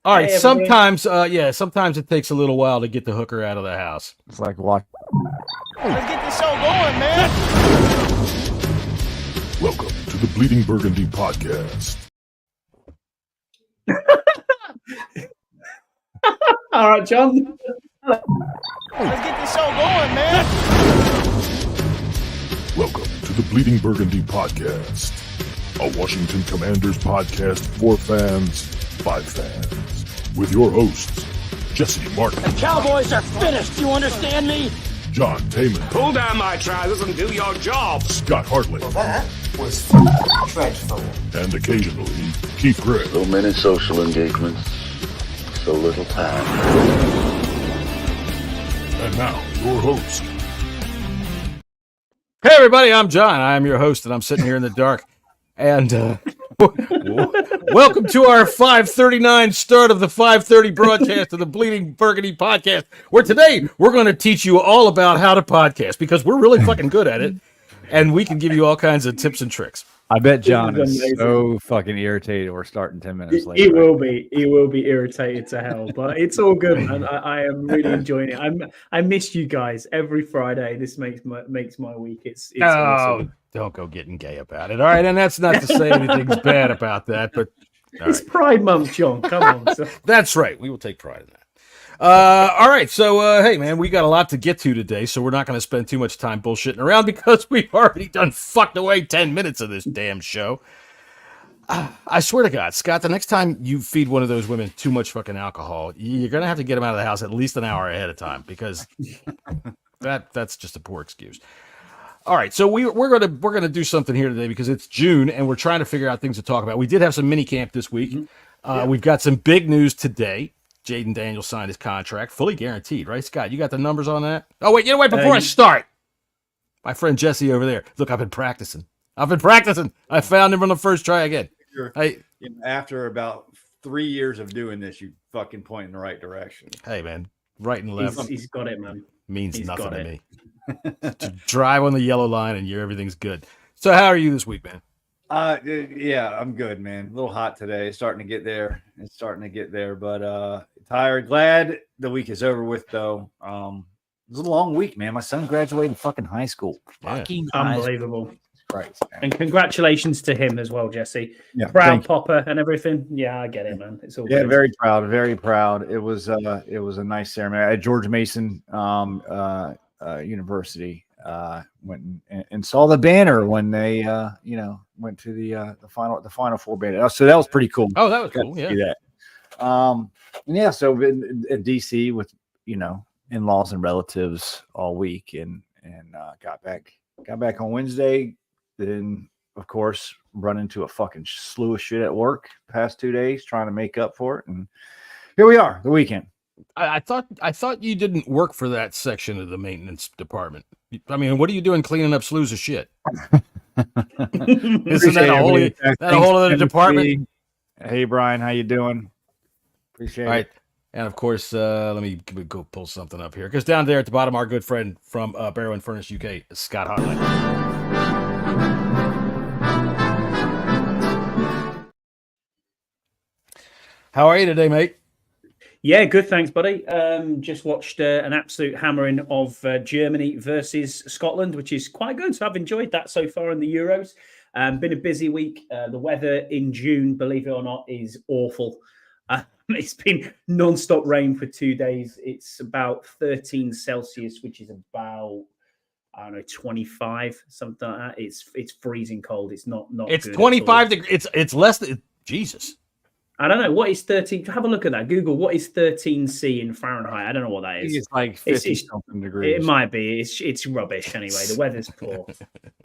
All right. Hey, everybody. Sometimes it takes a little while to get the hooker out of the house. It's like watch. Let's get this show going, man. Welcome to the Bleeding Burgundy podcast. All right, John. Let's get this show going, man. Welcome to the Bleeding Burgundy podcast, a Washington Commanders podcast for fans by fans, with your hosts, Jesse Martin. The Cowboys are finished, you understand me? John Taman. Pull down my trousers and do your job. Scott Hartley. That was dreadful. And occasionally, Keith Gray. So many social engagements, so little time. And now, your host. Hey, everybody, I'm John. I'm your host, and I'm sitting here in the dark. And welcome to our 5:39 start of the 5:30 broadcast of the Bleeding Burgundy podcast, where today we're going to teach you all about how to podcast, because we're really fucking good at it, and we can give you all kinds of tips and tricks. I bet John This is is amazing. so fucking irritated. We're starting 10 minutes late. He will be. He will be irritated to hell, but it's all good, man. I am really enjoying it. I miss you guys every Friday. This makes my week. It's awesome. Don't go getting gay about it. All right, and that's not to say anything's bad about that, but It's Pride Month, John. Come on. So. that's right. We will take pride in that. All right, so hey, man, we got a lot to get to today, so we're not going to spend too much time bullshitting around because we've already done fucked away 10 minutes of this damn show. I swear to God, Scott, the next time you feed one of those women too much fucking alcohol, you're going to have to get them out of the house at least an hour ahead of time, because that's just a poor excuse. All right, so we're gonna do something here today because it's June and we're trying to figure out things to talk about. We did have some mini camp this week. We've got some big news today. Jaden Daniels signed his contract, fully guaranteed, right, Scott? You got the numbers on that? Oh wait, before I start, my friend Jesse over there. Look, I've been practicing. I found him on the first try again. After about 3 years of doing this, you fucking point in the right direction. Hey man, right and left He's got it, man. means he's nothing got to it. me. To drive on the yellow line and everything's good. So how are you this week, man? Yeah, I'm good, man. A little hot today. Starting to get there. It's starting to get there, but tired. Glad the week is over with, though. It was a long week, man. My son graduated fucking high school. Yeah. Fucking high Unbelievable. school. Christ, man. And congratulations to him as well, Jesse. Yeah, Proud thank you. Papa and everything. Yeah, I get it, man. It's all Yeah, good. very proud, very proud. It was a nice ceremony at George Mason University. Went and saw the banner when they went to the final four banner. So that was pretty cool. Oh, that was Got cool. to Yeah. see that. And yeah, so been at DC with in-laws and relatives all week, and got back on Wednesday. Then of course run into a fucking slew of shit at work past 2 days trying to make up for it, and here we are, the weekend. I thought you didn't work for that section of the maintenance department. I mean, what are you doing cleaning up slews of shit? Isn't that a whole other department? Hey Brian, how you doing? Appreciate All right. it. And of course, let me go pull something up here, because down there at the bottom, our good friend from Barrow and Furnace, UK, Scott Hartley. How are you today, mate? Yeah, good. Thanks, buddy. Just watched an absolute hammering of Germany versus Scotland, which is quite good. So I've enjoyed that so far in the Euros. Been a busy week. The weather in June, believe it or not, is awful. It's been non-stop rain for 2 days. It's about 13 Celsius, which is about, I don't know, 25, something like that. It's freezing cold. It's not It's good 25 degrees. It's less than Jesus. I don't know. What is 13? Have a look at that. Google, what is 13C in Fahrenheit? I don't know what that I think is. it's like 50 something degrees. It might be. It's rubbish anyway. The weather's poor.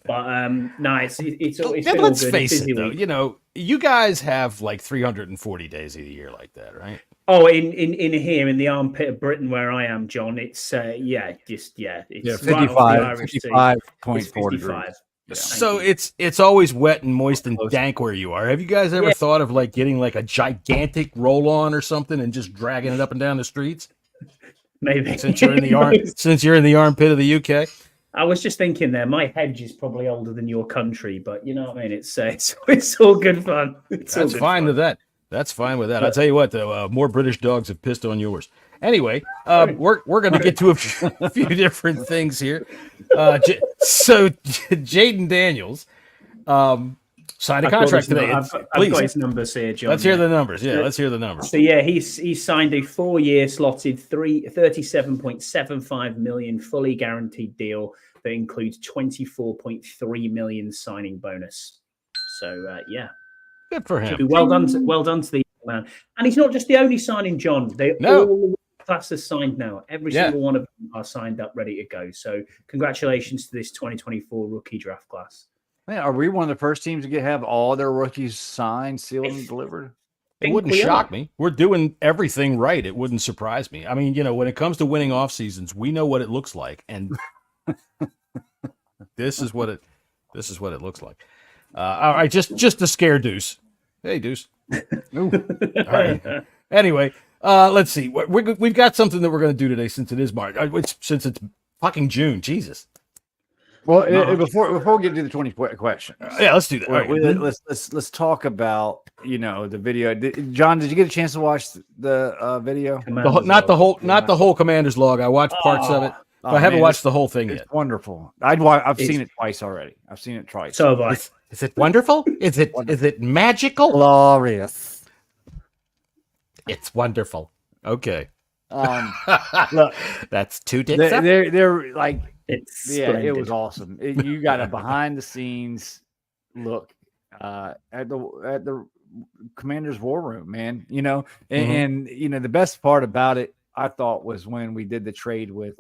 But no, it's been Let's all good. face Busy it, though. week. You guys have like 340 days of the year like that, right? Oh, in here in the armpit of Britain where I am, John, it's it's 55, right off the Irish sea. 55.4 It's degrees. 55. Yeah. So it's always wet and moist and dank where you are. Have you guys ever thought of like getting like a gigantic roll-on or something and just dragging it up and down the streets? Maybe Since you're in the armpit of the UK. I was just thinking there, my hedge is probably older than your country, but you know what I mean. It's all good fun. It's all That's good fine fun. with that. That's fine with that. I'll tell you what, though, more British dogs have pissed on yours. Anyway, we're going to get to a few different things here. So Jaden Daniels signed a contract today. I've got his numbers here, John. Let's hear the numbers. Yeah, let's hear the numbers. So yeah, he's signed a 4-year slotted 37.75 million fully guaranteed deal that includes 24.3 million signing bonus. So yeah, good for him. Well done to the man. And he's not just the only signing, John. All the classes signed now. Every single one of them are signed up, ready to go. So congratulations to this 2024 rookie draft class. Man, are we one of the first teams to have all their rookies signed, sealed, and delivered? It wouldn't shock me. We're doing everything right. It wouldn't surprise me. I mean, when it comes to winning off seasons, we know what it looks like, and this is what it looks like. All right, just to scare Deuce. Hey, Deuce. All right. Anyway, let's see. We've got something that we're going to do today since it is March. Since it's fucking June. Jesus. Well, before we get to the 20 question, yeah, let's do that. Right. Let's talk about the video. John, did you get a chance to watch the video? Not the whole Commander's log. I watched parts of it. But I haven't watched the whole thing yet. It's wonderful. I've seen it twice already. I've seen it twice. So have I. Is it wonderful? Is it magical? Glorious. It's wonderful. Okay. Look, that's two dicks. They're like. Splendid. It was awesome. You got a behind the scenes look at the Commander's war room, man. And the best part about it, I thought, was when we did the trade with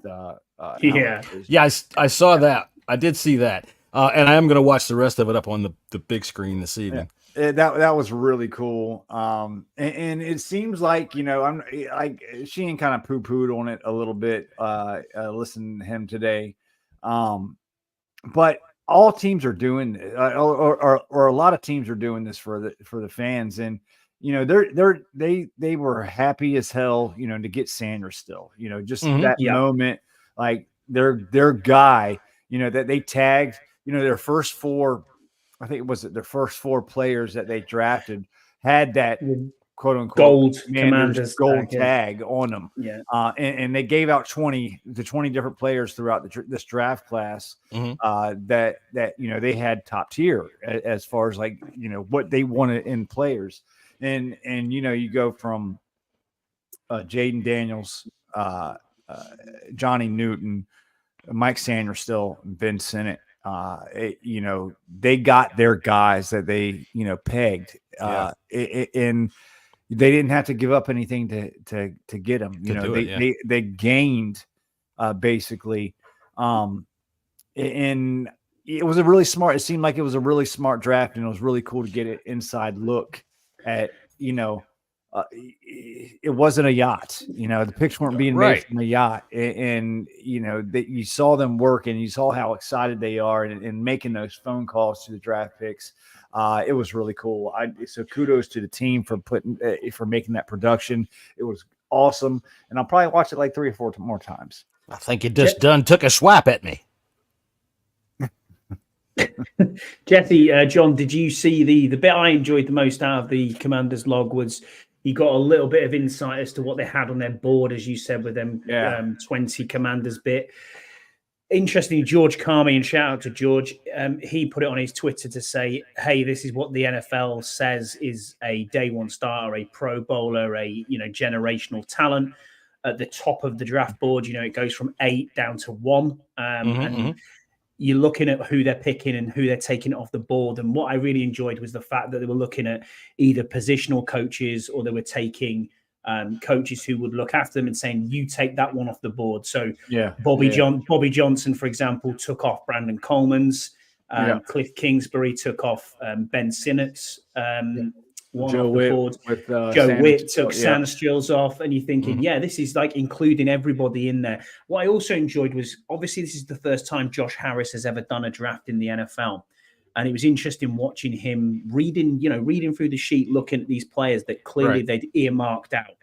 I saw that. I did see that, and I am going to watch the rest of it up on the big screen this evening. That was really cool. And it seems like, I'm like Sheehan kind of poo-pooed on it a little bit, listening to him today. But all teams are doing or a lot of teams are doing this for the fans. And, they were happy as hell, to get Sanders still, that moment, like their guy, that they tagged, their first four, I think it was their first four players that they drafted had that quote unquote gold Commander's gold tag on them. Yeah. And they gave out 20 different players throughout this draft class that they had top tier as far as like, what they wanted in players. And you go from Jaden Daniels, Johnny Newton, Mike Sanders still, Ben Sinnott. They got their guys that they, pegged, and they didn't have to give up anything to get them. They gained, basically, and it was a really smart. It seemed like it was a really smart draft, and it was really cool to get an inside look at, it wasn't a yacht. The picks weren't being made from a yacht, and that you saw them work, and you saw how excited they are, and making those phone calls to the draft picks. It was really cool. So kudos to the team for making that production. It was awesome, and I'll probably watch it like 3 or 4 more times. I think you just took a swap at me. Jesse, John, did you see the bit I enjoyed the most out of the Commander's log was you got a little bit of insight as to what they had on their board, as you said, with them 20 Commanders bit. Interestingly, George Carmi, and shout out to George, he put it on his Twitter to say, hey, this is what the NFL says is a day one starter, a Pro Bowler, a generational talent at the top of the draft board. It goes from 8 down to 1. And you're looking at who they're picking and who they're taking off the board. And what I really enjoyed was the fact that they were looking at either positional coaches or they were taking coaches who would look after them and saying, you take that one off the board. So Bobby Johnson, for example, took off Brandon Coleman's. Cliff Kingsbury took off Ben Sinnott's one Joe off the Witt board. With, Joe Witt took Sanders off, and you're thinking, this is like including everybody in there. What I also enjoyed was, obviously, this is the first time Josh Harris has ever done a draft in the NFL. And it was interesting watching him reading through the sheet, looking at these players that clearly they'd earmarked out.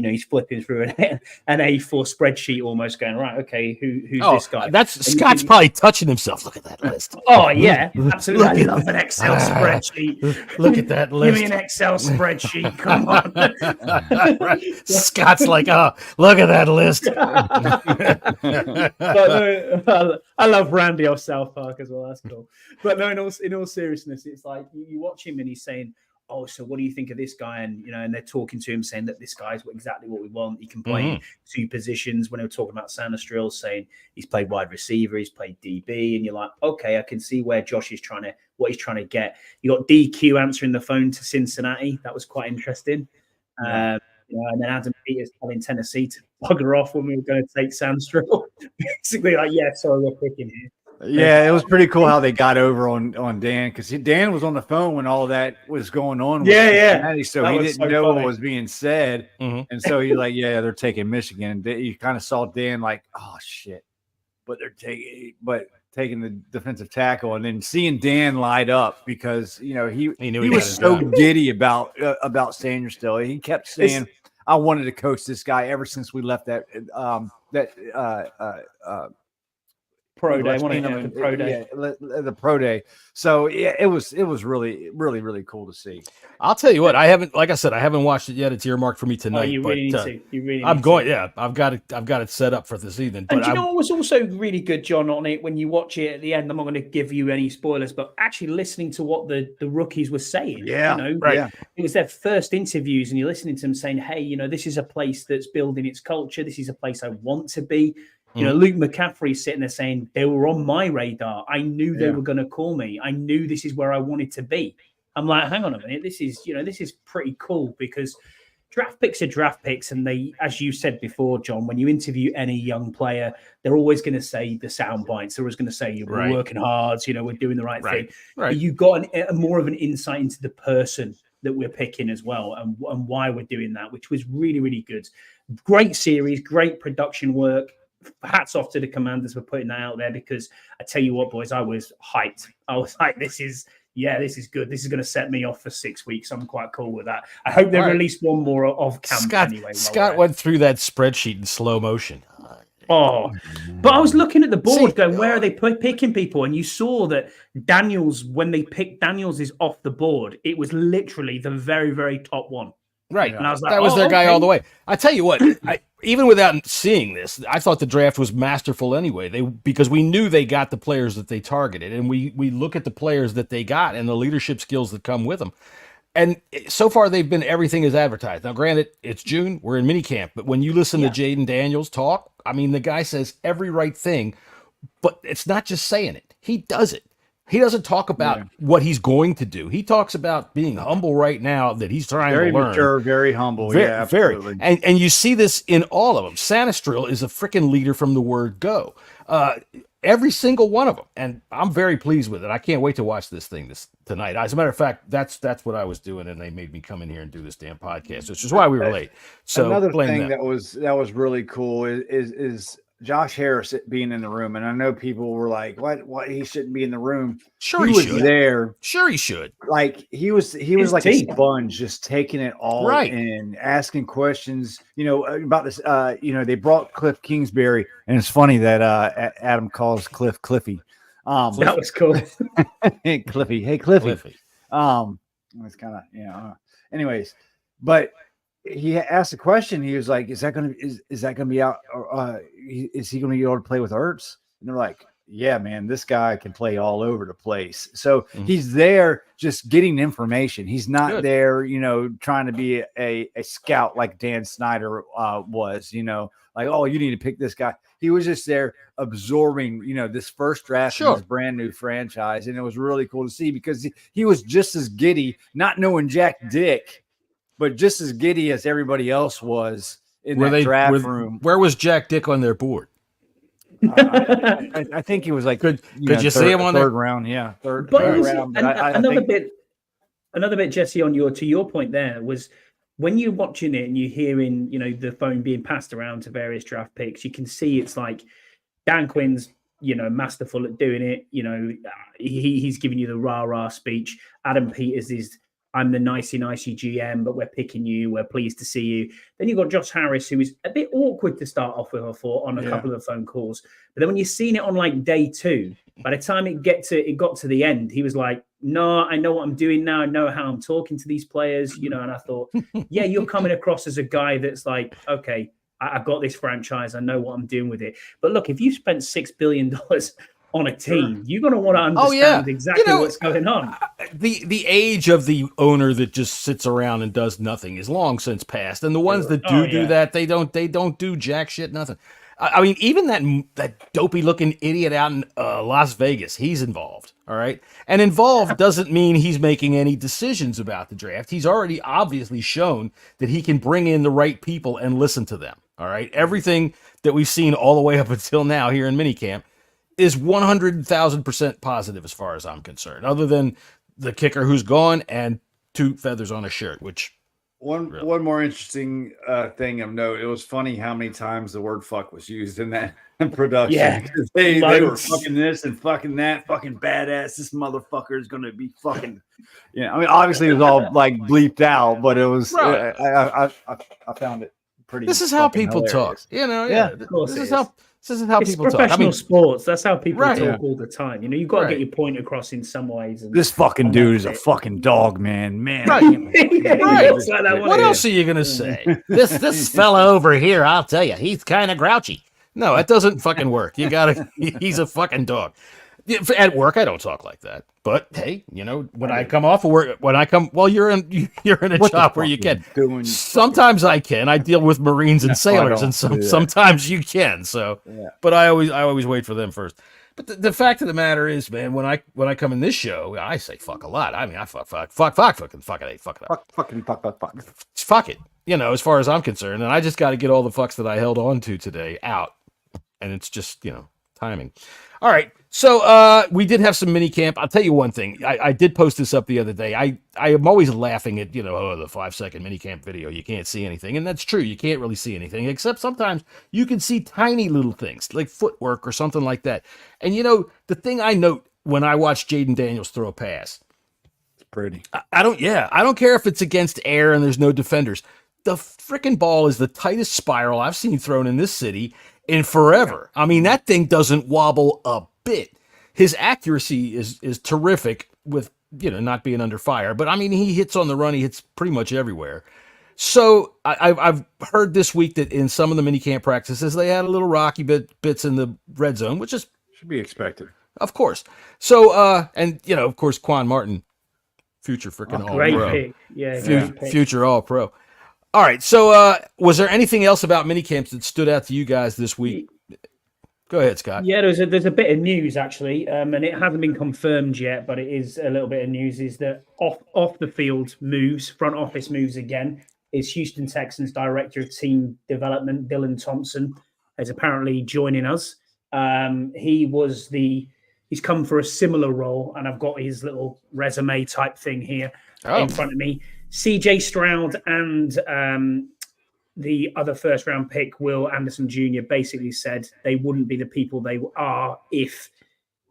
He's flipping through an A4 spreadsheet, almost going, right, okay, who's this guy? That's Scott's probably touching himself. Look at that list. Oh yeah, absolutely. I love an Excel spreadsheet. Look at that list. Give me an Excel spreadsheet. Come on. Right. Scott's like, oh, look at that list. But no, I love Randy off South Park as well. That's cool. But no, in all seriousness, it's like you watch him and he's saying, oh, so what do you think of this guy? And and they're talking to him saying that this guy's exactly what we want. He can play two positions. When they were talking about Sanastril, saying he's played wide receiver, he's played DB, and you're like, okay, I can see where Josh is what he's trying to get. You got DQ answering the phone to Cincinnati. That was quite interesting. And then Adam Peters telling Tennessee to bugger off when we were going to take Sanastril. Basically, like, yeah, sorry, we're picking here. Yeah, it was pretty cool how they got over on Dan, because Dan was on the phone when all that was going on. Yeah. So That he was didn't so know funny. what was being said. And so he's like, yeah, they're taking Michigan. You kind of saw Dan like, oh, shit. But they're taking the defensive tackle, and then seeing Dan light up because, he was so giddy about Sanders. He kept saying, I wanted to coach this guy ever since we left that Pro day, the pro day. Yeah, the pro day. So yeah, it was really, really, really cool to see. I'll tell you what, I haven't watched it yet. It's earmarked for me tonight. You really need to. You really. I'm going. Yeah, I've got it set up for this evening. And do you know what was also really good, John, on it when you watch it at the end? I'm not going to give you any spoilers, but actually listening to what the rookies were saying. Yeah, right. Yeah. It was their first interviews, and you're listening to them saying, "Hey, this is a place that's building its culture. This is a place I want to be." Luke McCaffrey's sitting there saying they were on my radar. I knew they were going to call me. I knew this is where I wanted to be. I'm like, hang on a minute. This is pretty cool because draft picks are draft picks. And they, as you said before, John, when you interview any young player, they're always going to say the sound bites. They're always going to say, we're working hard. We're doing the right thing. Right. But you've got more of an insight into the person that we're picking as well and why we're doing that, which was really, really good. Great series, great production work. Hats off to the Commanders for putting that out there because I tell you what, boys, I was hyped. I was like, this is good. This is going to set me off for 6 weeks. I'm quite cool with that. I hope they release one more of camp anyway. Scott went through that spreadsheet in slow motion. Oh, but I was looking at the board going, where are they picking people? And you saw that Daniels, when they picked Daniels is off the board, it was literally the very, very top one. Right. And I was like, that was their guy all the way. I tell you what, even without seeing this, I thought the draft was masterful anyway. Because we knew they got the players that they targeted, and we look at the players that they got and the leadership skills that come with them. And so far, they've been everything as advertised. Now, granted, it's June. We're in minicamp. But when you listen to Jaden Daniels talk, I mean, the guy says every right thing, but it's not just saying it. He does it. He doesn't talk about what he's going to do. He talks about being humble right now that he's trying to learn. Very mature, very humble. Absolutely. And you see this in all of them. Sanastril is a freaking leader from the word go. Every single one of them. And I'm very pleased with it. I can't wait to watch this thing tonight. As a matter of fact, that's what I was doing, and they made me come in here and do this damn podcast, which is why we were late. So another thing that was really cool is Josh Harris being in the room, and I know people were like, "What? He shouldn't be in the room." Sure, he was should. there. Sure, he should. Like he was like a sponge, just taking it all in, asking questions. About this. They brought Cliff Kingsbury, and it's funny that Adam calls Cliff Cliffy. That was cool. Hey, Cliffy. Hey, Cliffy. It's kind of Anyways, but he asked a question. He was like, "Is that gonna be out? Is he gonna be able to play with Ertz?" And they're like, "Yeah, man, this guy can play all over the place." So he's there just getting information. He's not there, trying to be a scout like Dan Snyder was. Like, oh, you need to pick this guy. He was just there absorbing, this first draft in this brand new franchise, and it was really cool to see because he was just as giddy, not knowing Jack Dick, but just as giddy as everybody else was in that draft room. Where was Jack Dick on their board? I think he was like, could you see him on third there? Round? Yeah, third round. Another bit, Jesse, on to your point there was when you're watching it and you're hearing, the phone being passed around to various draft picks, you can see it's like Dan Quinn's, masterful at doing it. He's giving you the rah-rah speech. Adam Peters is I'm the nicey GM, but we're picking you. We're pleased to see you. Then you've got Josh Harris, who is a bit awkward to start off with, I thought, on a couple of phone calls. But then when you've seen it on like day 2, by the time it got to the end, he was like, no, I know what I'm doing now. I know how I'm talking to these players, and I thought, yeah, you're coming across as a guy that's like, okay, I've got this franchise. I know what I'm doing with it. But look, if you spent $6 billion on a team, you're going to want to understand exactly what's going on. The age of the owner that just sits around and does nothing is long since past, and the ones that do that, they don't do jack shit, nothing. I mean, even that dopey looking idiot out in Las Vegas, he's involved. All right, and involved doesn't mean he's making any decisions about the draft. He's already obviously shown that he can bring in the right people and listen to them. All right, everything that we've seen all the way up until now here in minicamp is 100,000% positive as far as I'm concerned, other than the kicker who's gone and 2 feathers on a shirt, which one more interesting thing of note. It was funny how many times the word fuck was used in that production. Yeah. They were fucking this and fucking that, fucking badass. This motherfucker is going to be fucking, I mean, obviously it was all like bleeped out, but it was, I found it pretty. This is how people hilarious. talk, Of course this is how it's people talk. Professional sports. That's how people talk all the time. You've got to get your point across in some ways. And this fucking dude is a fucking dog, man. Right. What else are you gonna say? This fella over here, I'll tell you, he's kind of grouchy. No, that doesn't fucking work. He's a fucking dog. At work, I don't talk like that. But hey, when I come off of work, you're in a job where you can. Sometimes I can. I deal with Marines and sailors, and sometimes you can. So, but I always wait for them first. But the fact of the matter is, man, when I come in this show, I say fuck a lot. I mean, I fuck it, fuck it. As far as I'm concerned, and I just got to get all the fucks that I held on to today out, and it's just timing. All right, so we did have some mini camp. I'll tell you one thing. I did post this up the other day. I am always laughing at, the 5-second mini camp video. You can't see anything, and that's true. You can't really see anything, except sometimes you can see tiny little things, like footwork or something like that. And, the thing I note when I watch Jaden Daniels throw a pass, it's pretty. I don't care if it's against air and there's no defenders. The freaking ball is the tightest spiral I've seen thrown in this city in forever. I mean, that thing doesn't wobble a bit. His accuracy is terrific with, not being under fire. But, I mean, he hits on the run. He hits pretty much everywhere. So I've heard this week that in some of the minicamp practices, they had a little rocky bits in the red zone, which is... should be expected. Of course. So, and, of course, Quan Martin, future freaking all-pro. Great pick. Yeah, great pick. Future all-pro. All right, so was there anything else about minicamps that stood out to you guys this week? Go ahead, Scott. Yeah, there's a bit of news, actually, and it hasn't been confirmed yet, but it is a little bit of news, is that off the field moves, front office moves again, is Houston Texans Director of Team Development, Dylan Thompson, is apparently joining us. He's come for a similar role, and I've got his little resume type thing here in front of me. CJ Stroud and the other first-round pick, Will Anderson Jr., basically said they wouldn't be the people they are if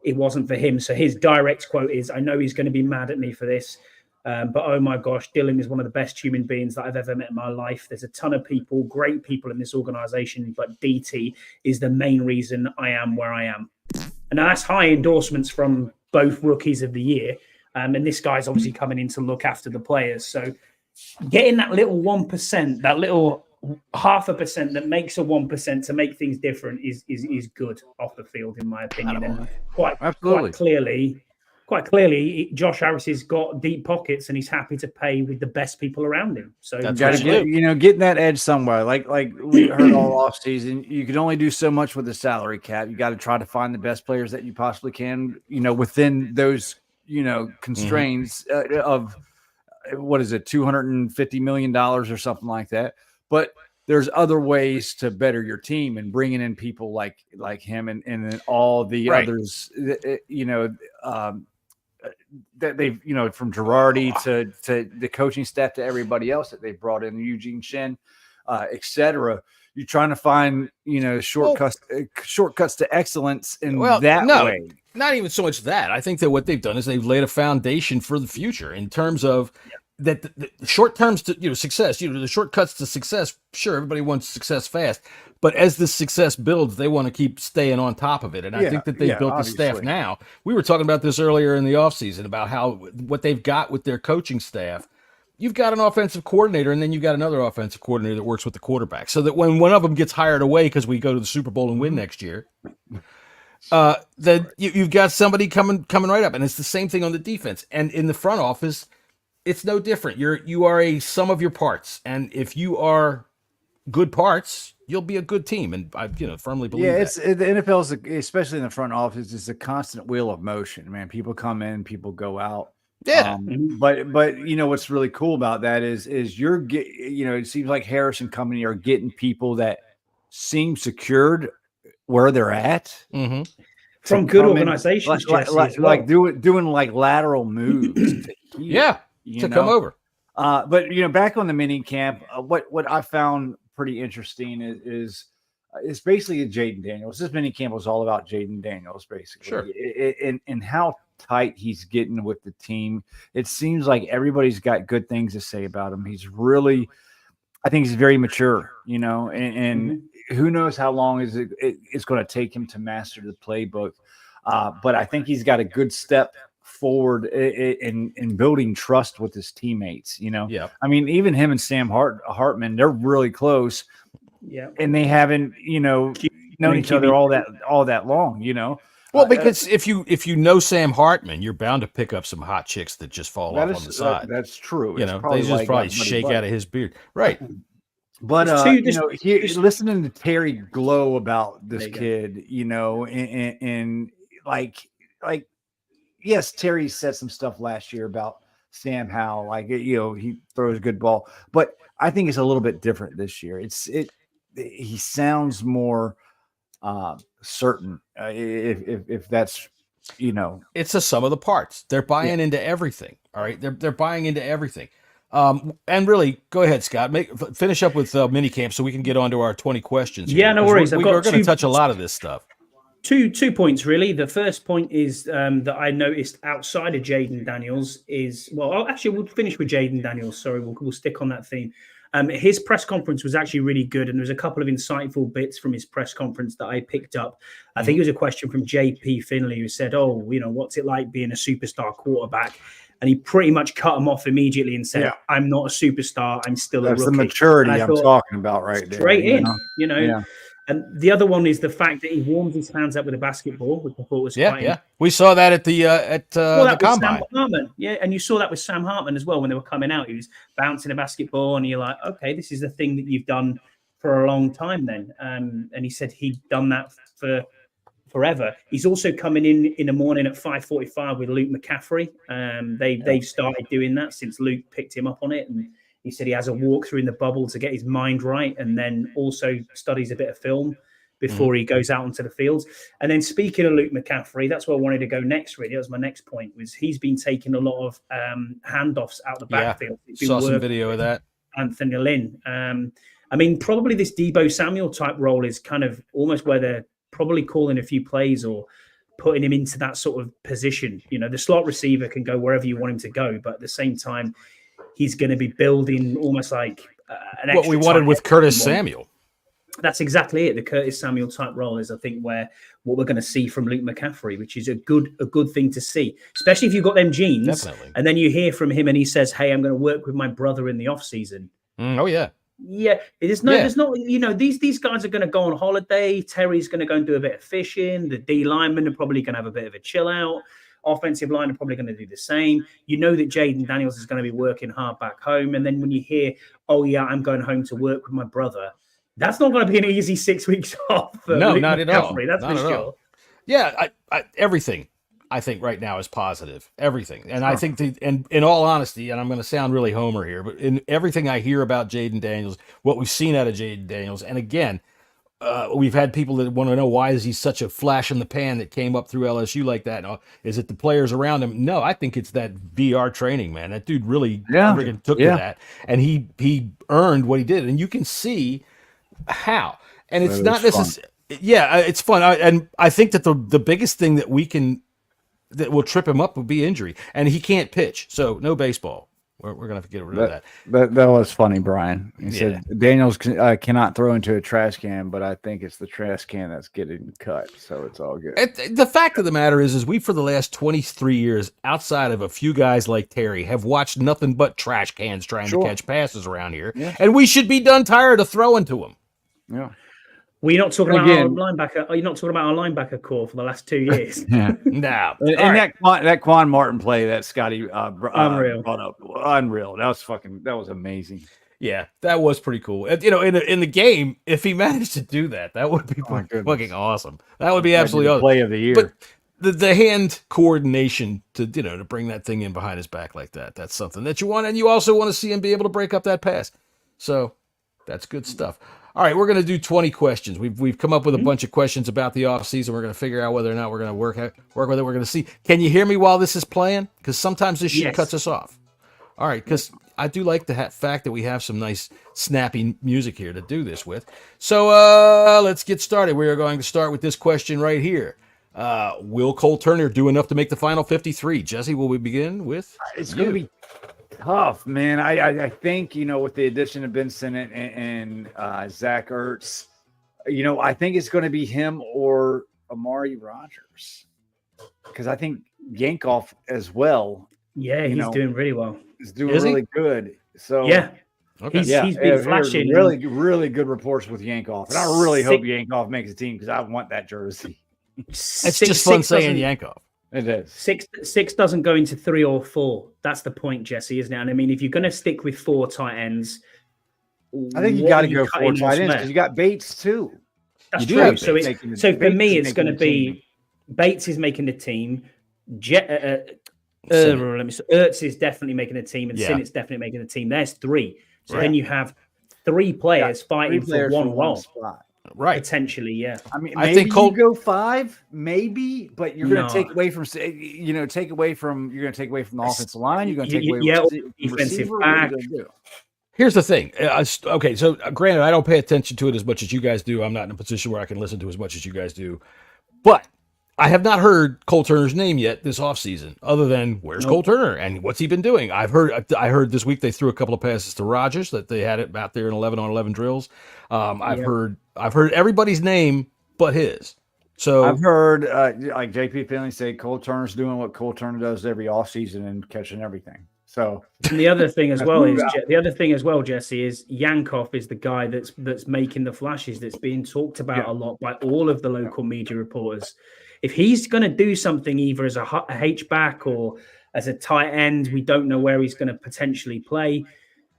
it wasn't for him. So his direct quote is, I know he's going to be mad at me for this, but oh my gosh, Dylan is one of the best human beings that I've ever met in my life. There's a ton of people, great people in this organization, but DT is the main reason I am where I am. And that's high endorsements from both rookies of the year. And this guy's obviously coming in to look after the players. So getting that little 1%, that little 0.5% that makes a 1% to make things different is good off the field, in my opinion. And quite clearly, Josh Harris has got deep pockets and he's happy to pay with the best people around him. So you got to get, getting that edge somewhere. Like we heard all off season, you can only do so much with the salary cap. You got to try to find the best players that you possibly can, within those constraints of what is it, $250 million or something like that. But there's other ways to better your team, and bringing in people like him and then all the others, that they've, from Girardi to the coaching staff to everybody else that they brought in, Eugene Shen, etc. You're trying to find, shortcuts to excellence in that way. Not even so much that. I think that what they've done is they've laid a foundation for the future in terms of that the short terms to success, the shortcuts to success. Sure, everybody wants success fast, but as this success builds, they want to keep staying on top of it. And I think that they've built the staff now. We were talking about this earlier in the offseason about how what they've got with their coaching staff. You've got an offensive coordinator, and then you've got another offensive coordinator that works with the quarterback, so that when one of them gets hired away because we go to the Super Bowl and win next year, that you've got somebody coming right up. And it's the same thing on the defense and in the front office. It's no different. You are a sum of your parts, and if you are good parts, you'll be a good team. And I firmly believe that. The NFL's, especially in the front office, is a constant wheel of motion. Man, people come in, people go out. Yeah, but what's really cool about that is it seems like Harris and company are getting people that seem secured where they're at from good organizations, like doing like lateral moves. To come over. But back on the mini camp, what I found pretty interesting is basically Jaden Daniels. This mini camp was all about Jaden Daniels, basically. Sure. And how tight he's getting with the team. It seems like everybody's got good things to say about him. I think he's very mature, and who knows how long it's going to take him to master the playbook. But I think he's got a good step forward in building trust with his teammates. Yeah. I mean, even him and Sam Hartman, they're really close. Yeah, and they haven't, known each other all that long. Well, because if you know Sam Hartman, you're bound to pick up some hot chicks that just fall off on the side. That's true. They just probably shake out of his beard, right? But listening to Terry glow about this kid, and like yes, Terry said some stuff last year about Sam Howell, he throws a good ball, but I think it's a little bit different this year. He sounds more certain, if that's it's a sum of the parts. They're buying into everything. All right, they're buying into everything. And really, go ahead, Scott. Finish up with minicamp so we can get on to our 20 questions. Yeah, no worries. We're going to touch a lot of this stuff. Two points really. The first point is that I noticed outside of Jaden Daniels is we'll finish with Jaden Daniels. Sorry, we'll stick on that theme. His press conference was actually really good, and there was a couple of insightful bits from his press conference that I picked up. I think it was a question from JP Finley who said, what's it like being a superstar quarterback? And he pretty much cut him off immediately and said, I'm not a superstar. I'm still a rookie. That's the maturity I'm talking about right there. Straight in. And the other one is the fact that he warms his hands up with a basketball, which I thought was quite We saw that at the combine. Sam Hartman. Yeah, and you saw that with Sam Hartman as well when they were coming out. He was bouncing a basketball, and you're like, okay, this is the thing that you've done for a long time then. And he said he'd done that for forever. He's also coming in the morning at 5:45 with Luke McCaffrey. They've started doing that since Luke picked him up on it, and he said he has a walkthrough in the bubble to get his mind right, and then also studies a bit of film before he goes out onto the fields. And then speaking of Luke McCaffrey, that's where I wanted to go next. Really, that was my next point. Was he's been taking a lot of handoffs out the backfield. Saw some video of that. Anthony Lynn. I mean, probably this Deebo Samuel type role is kind of almost where they're probably calling a few plays or putting him into that sort of position. The slot receiver can go wherever you want him to go, but at the same time, he's going to be building almost like what we wanted with Curtis Samuel. That's exactly it. The Curtis Samuel type role is, I think, what we're going to see from Luke McCaffrey, which is a good thing to see, especially if you've got them genes. Definitely. And then you hear from him and he says, "Hey, I'm going to work with my brother in the off season." Oh yeah. Yeah, there's not, these guys are going to go on holiday. Terry's going to go and do a bit of fishing. The D linemen are probably going to have a bit of a chill out. Offensive line are probably going to do the same. You know that Jaden Daniels is going to be working hard back home. And then when you hear, I'm going home to work with my brother, that's not going to be an easy 6 weeks off. No, not at all. That's for sure. Yeah, everything I think right now is positive. Everything. And I think and in all honesty, and I'm going to sound really homer here, but in everything I hear about Jaden Daniels, what we've seen out of Jaden Daniels, and again, we've had people that want to know, why is he such a flash in the pan that came up through LSU like that? Is it the players around him? No, I think it's that VR training, man. That dude really friggin' took to that, and he earned what he did, and you can see how. And it's not necessarily, it's fun. And I think that the biggest thing that will trip him up would be injury, and he can't pitch, so no baseball. We're going to have to get rid of that. That was funny, Brian. He said Daniels cannot throw into a trash can, but I think it's the trash can that's getting cut, so it's all good. The fact of the matter is we, for the last 23 years, outside of a few guys like Terry, have watched nothing but trash cans trying to catch passes around here, and we should be done tired of throwing to them. Yeah. Well, you're not talking about our linebacker. You're not talking about our linebacker core for the last 2 years. Yeah. No. And that Quan Martin play that Scotty Unreal. brought up, unreal. That was amazing. Yeah, that was pretty cool. In the game, if he managed to do that, that would be fucking awesome. That would be absolutely awesome. Play of the year. But the hand coordination to bring that thing in behind his back like that's something that you want, and you also want to see him be able to break up that pass. So that's good stuff. All right, we're going to do 20 questions. We've come up with a bunch of questions about the offseason. We're going to figure out whether or not we're going to work with it. We're going to see. Can you hear me while this is playing? Because sometimes this shit cuts us off. All right, because I do like the fact that we have some nice, snappy music here to do this with. So let's get started. We are going to start with this question right here. Will Cole Turner do enough to make the final 53? Jesse, will we begin with It's going to be tough, man. I think, with the addition of Ben Sinnott and Zach Ertz, I think it's going to be him or Amari Rogers, because I think Yankoff as well. Yeah, he's doing really well. He's doing really good. So he's been flashing. Really, really good reports with Yankoff, and I really hope Yankoff makes a team because I want that jersey. It's just fun saying Yankoff. It is. Six doesn't go into 3 or 4. That's the point, Jesse, isn't it? And I mean, if you're going to stick with 4 tight ends, I think you got to go 4 tight ends because you got Bates too. That's true. So for me, it's going to be Bates is making the team. Ertz is definitely making a team, and Sinnett's definitely making a team. There's 3. So then you have 3 players fighting for one role. Spot. Right, potentially, yeah. I mean, maybe I think you go 5, maybe, but you're going to take away from, you're going to take away from the offensive line. You're going to take away from defensive back. Here's the thing. Okay, so granted, I don't pay attention to it as much as you guys do. I'm not in a position where I can listen to as much as you guys do, but I have not heard Cole Turner's name yet this offseason, other than where's Cole Turner and what's he been doing? I heard this week they threw a couple of passes to Rogers, that they had it out there in 11-on-11 drills. I've heard everybody's name but his. So I've heard like JP Finley say Cole Turner's doing what Cole Turner does every offseason and catching everything. So and the other thing as well, Jesse, is Yankoff is the guy that's making the flashes, that's being talked about a lot by all of the local media reporters. If he's going to do something either as a H-back or as a tight end, we don't know where he's going to potentially play.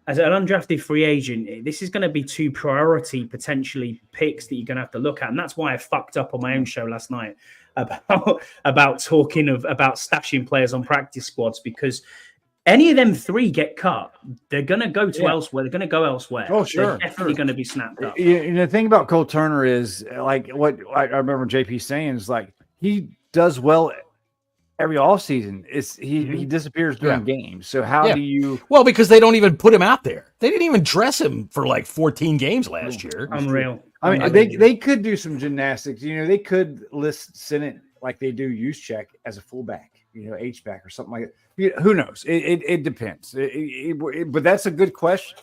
As an undrafted free agent, this is going to be 2 priority potentially picks that you're going to have to look at. And that's why I fucked up on my own show last night about talking about stashing players on practice squads, because any of them 3 get cut, they're going to go to elsewhere. They're going to go elsewhere. Oh, sure. They're definitely going to be snapped up. The thing about Cole Turner is, like, what I remember JP saying is, like, he does well every offseason. He disappears during games. So how do you? Well, because they don't even put him out there. They didn't even dress him for like 14 games last year. Unreal. I mean, they could do some gymnastics. They could list Sinnott like they do Juszczyk as a fullback, H-back or something like that. Who knows? It depends. But that's a good question.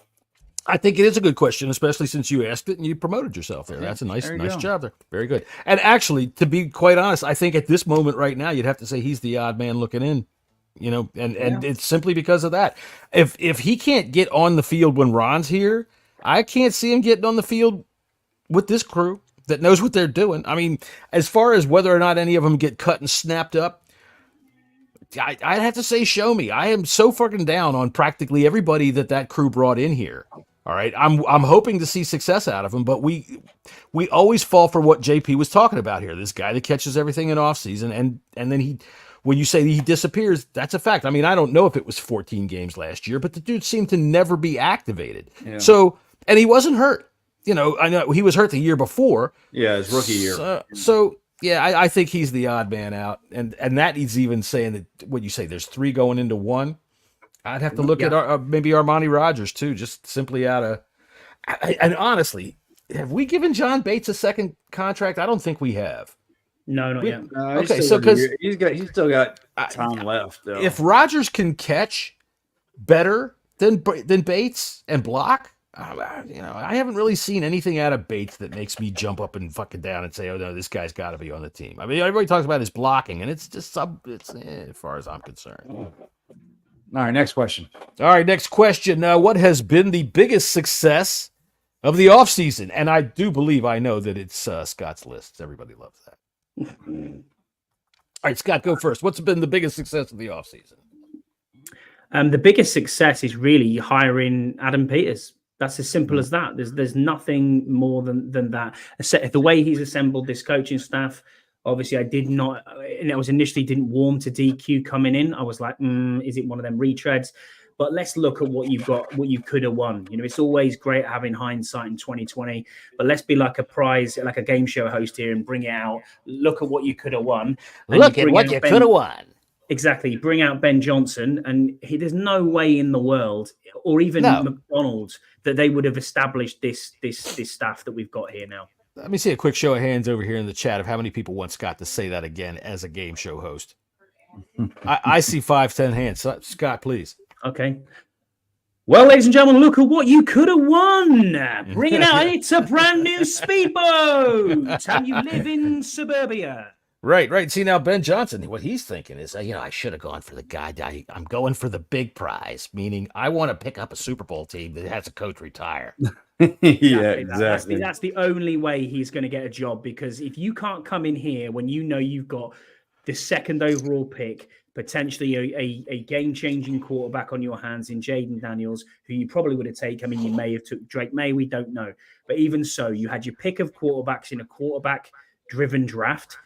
I think it is a good question, especially since you asked it and you promoted yourself there. That's a nice job there. Very good. And actually, to be quite honest, I think at this moment right now, you'd have to say he's the odd man looking in, and it's simply because of that. If he can't get on the field when Ron's here, I can't see him getting on the field with this crew that knows what they're doing. I mean, as far as whether or not any of them get cut and snapped up, I'd have to say, show me. I am so fucking down on practically everybody that crew brought in here. All right, I'm hoping to see success out of him, but we always fall for what JP was talking about here. This guy that catches everything in offseason, and then when you say he disappears, that's a fact. I mean, I don't know if it was 14 games last year, but the dude seemed to never be activated. Yeah. So, and he wasn't hurt. I know he was hurt the year before. Yeah, his rookie year. I think he's the odd man out, and that he's even saying that what you say. There's 3 going into 1. I'd have to look at maybe Armani Rogers too, just simply out of. And honestly, have we given John Bates a second contract? I don't think we have. No, not yet. Okay, so because he's still got time left. Though. If Rogers can catch, better than Bates and block? I haven't really seen anything out of Bates that makes me jump up and fucking down and say, "Oh no, this guy's got to be on the team." I mean, everybody talks about his blocking, and it's just as far as I'm concerned. All right, next question. All right, next question. What has been the biggest success of the offseason? And I do believe I know that it's Scott's list. Everybody loves that. All right, Scott, go first. What's been the biggest success of the offseason? The biggest success is really hiring Adam Peters. That's as simple as that. There's nothing more than that. The way he's assembled this coaching staff, obviously I initially didn't warm to DQ coming in. I was like, is it one of them retreads? But let's look at what you've got, what you could have won. It's always great having hindsight in 2020, but let's be like a prize, like a game show host here and bring it out. Look at what you could have won. Look at what you could have won. Exactly. Bring out Ben Johnson, and there's no way in the world, or even McDonald's, that they would have established this staff that we've got here now. Let me see a quick show of hands over here in the chat of how many people want Scott to say that again as a game show host. I see 5-10 hands. Scott, please. Okay. Well, ladies and gentlemen, look at what you could have won. Bring it out. It's a brand new speedboat, and you live in suburbia. Right. See, now Ben Johnson, what he's thinking is, I should have gone for the guy. I'm going for the big prize, meaning I want to pick up a Super Bowl team that has a coach retire. Yeah, exactly. That's the only way he's going to get a job, because if you can't come in here when you know you've got the second overall pick, potentially a game-changing quarterback on your hands in Jaden Daniels, who you probably would have taken. I mean, you may have took Drake May, we don't know. But even so, you had your pick of quarterbacks in a quarterback-driven draft.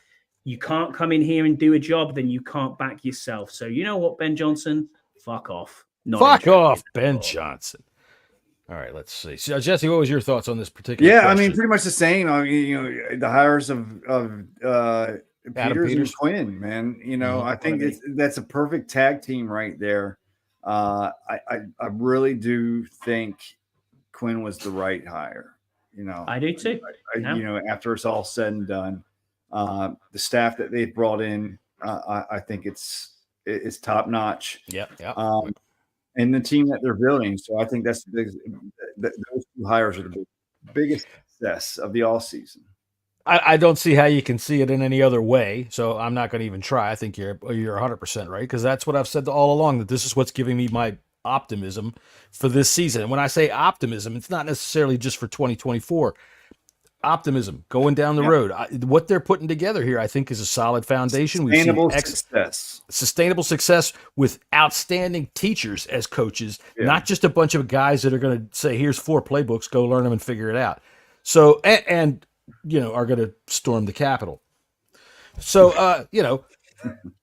You can't come in here and do a job, then you can't back yourself. So you know what, Ben Johnson? Fuck off. Fuck off, Ben Johnson. All right, let's see. So, Jesse, what was your thoughts on this particular question? I mean, pretty much the same. I mean, the hires of Peters and Quinn, man. I think that's a perfect tag team right there. I really do think Quinn was the right hire. I do too. After it's all said and done. The staff that they've brought in, I think it's top notch. Yeah. And the team that they're building. So I think those two hires are the biggest success of the all season. I don't see how you can see it in any other way. So I'm not going to even try. I think you're 100% right, because that's what I've said all along, that this is what's giving me my optimism for this season. And when I say optimism, it's not necessarily just for 2024. Optimism going down the road. What they're putting together here, I think, is a solid foundation. Sustainable success with outstanding teachers as coaches, not just a bunch of guys that are going to say, "Here's 4 playbooks, go learn them and figure it out." So, and are going to storm the Capitol. So,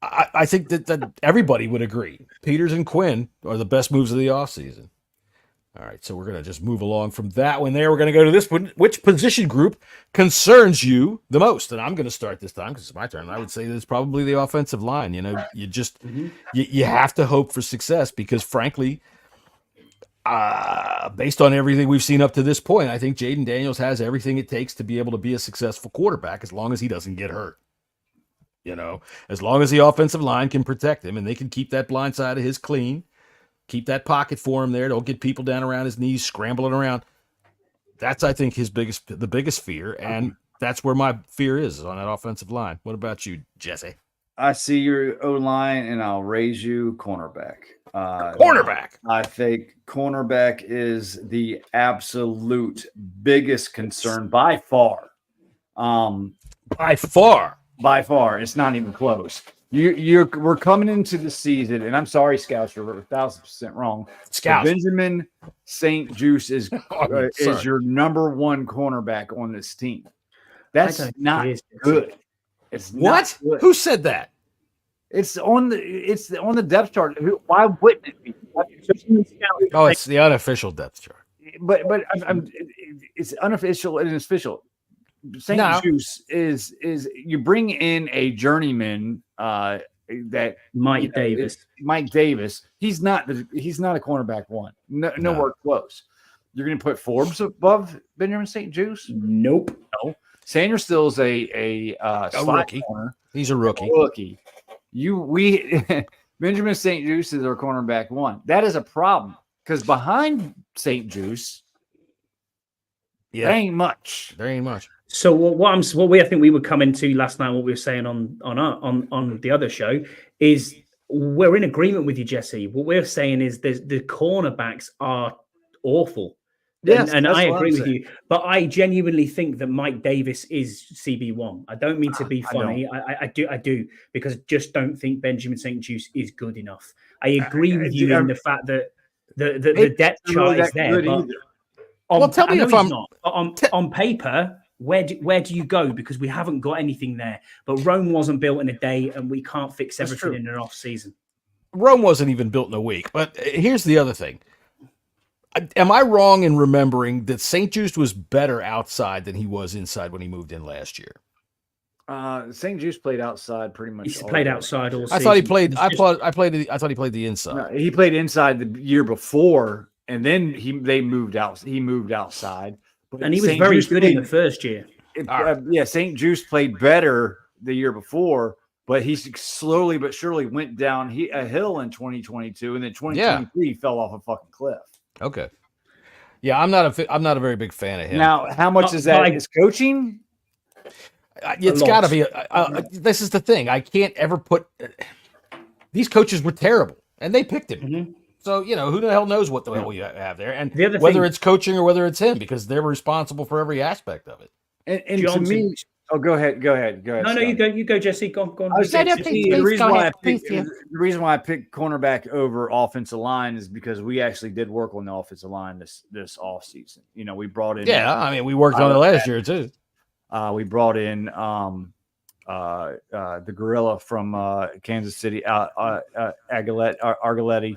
I think that everybody would agree Peters and Quinn are the best moves of the offseason. All right, so we're going to just move along from that one there. We're going to go to this one. Which position group concerns you the most? And I'm going to start this time because it's my turn. I would say that it's probably the offensive line. You just you have to hope for success because, frankly, based on everything we've seen up to this point, I think Jaden Daniels has everything it takes to be able to be a successful quarterback as long as he doesn't get hurt. As long as the offensive line can protect him and they can keep that blind side of his clean. Keep that pocket for him there. Don't get people down around his knees scrambling around. That's, I think, the biggest fear, and that's where my fear is on that offensive line. What about you, Jesse? I see your O-line, and I'll raise you cornerback. Cornerback. I think cornerback is the absolute biggest concern by far. By far. It's not even close. We're coming into the season, and I'm sorry, Scouts, you're 1,000% wrong. Scouts. Benjamin St. Juice is your number one cornerback on this team. That's not good. It's what? Not good. Who said that? It's on the depth chart. Why wouldn't it be? Oh, it's the unofficial depth chart. But it's unofficial and it's official. St. Juice is you bring in a journeyman that Mike Davis. Mike Davis. He's not a cornerback one. Nowhere close. You're going to put Forbes above Benjamin St. Juice? Nope. No. Sanders still is a slot rookie. corner. He's a rookie. Benjamin St. Juice is our cornerback 1. That is a problem because behind St. Juice, there ain't much. There ain't much. So I think we were coming to last night. What we were saying on the other show is we're in agreement with you, Jesse. What we're saying is the cornerbacks are awful. Yes, and I agree with you, but I genuinely think that Mike Davis is CB1. I don't mean to be funny. I do because I just don't think Benjamin St. Juice is good enough. I agree with you in the fact that the depth chart is there. But tell me if I'm not on paper. Where do you go? Because we haven't got anything there. But Rome wasn't built in a day, and we can't fix everything in an off season. Rome wasn't even built in a week. But here's the other thing. Am I wrong in remembering that St. Juice was better outside than he was inside when he moved in last year? St. Juice played outside pretty much. He played outside all season. I thought he played. I thought he played the inside. No, he played inside the year before, and then they moved out. He moved outside, and he was very good in the first year. St. Juice played better the year before, but he slowly but surely went down a hill in 2022, and then 2023 he fell off a fucking cliff. Okay. Yeah, I'm not a very big fan of him. Now, how much is that? Is coaching? It's got to be. This is the thing. I can't ever put. These coaches were terrible, and they picked him. Mm-hmm. So who the hell knows what the hell you have there, and the whether it's coaching or whether it's him, because they're responsible for every aspect of it. And to me, go ahead. No, you go, Jesse. Go on. The reason why I picked cornerback over offensive line is because we actually did work on the offensive line this offseason. We brought in. Yeah, I mean, we worked on it last year too. We brought in the gorilla from Kansas City, Argaletti. Argaletti.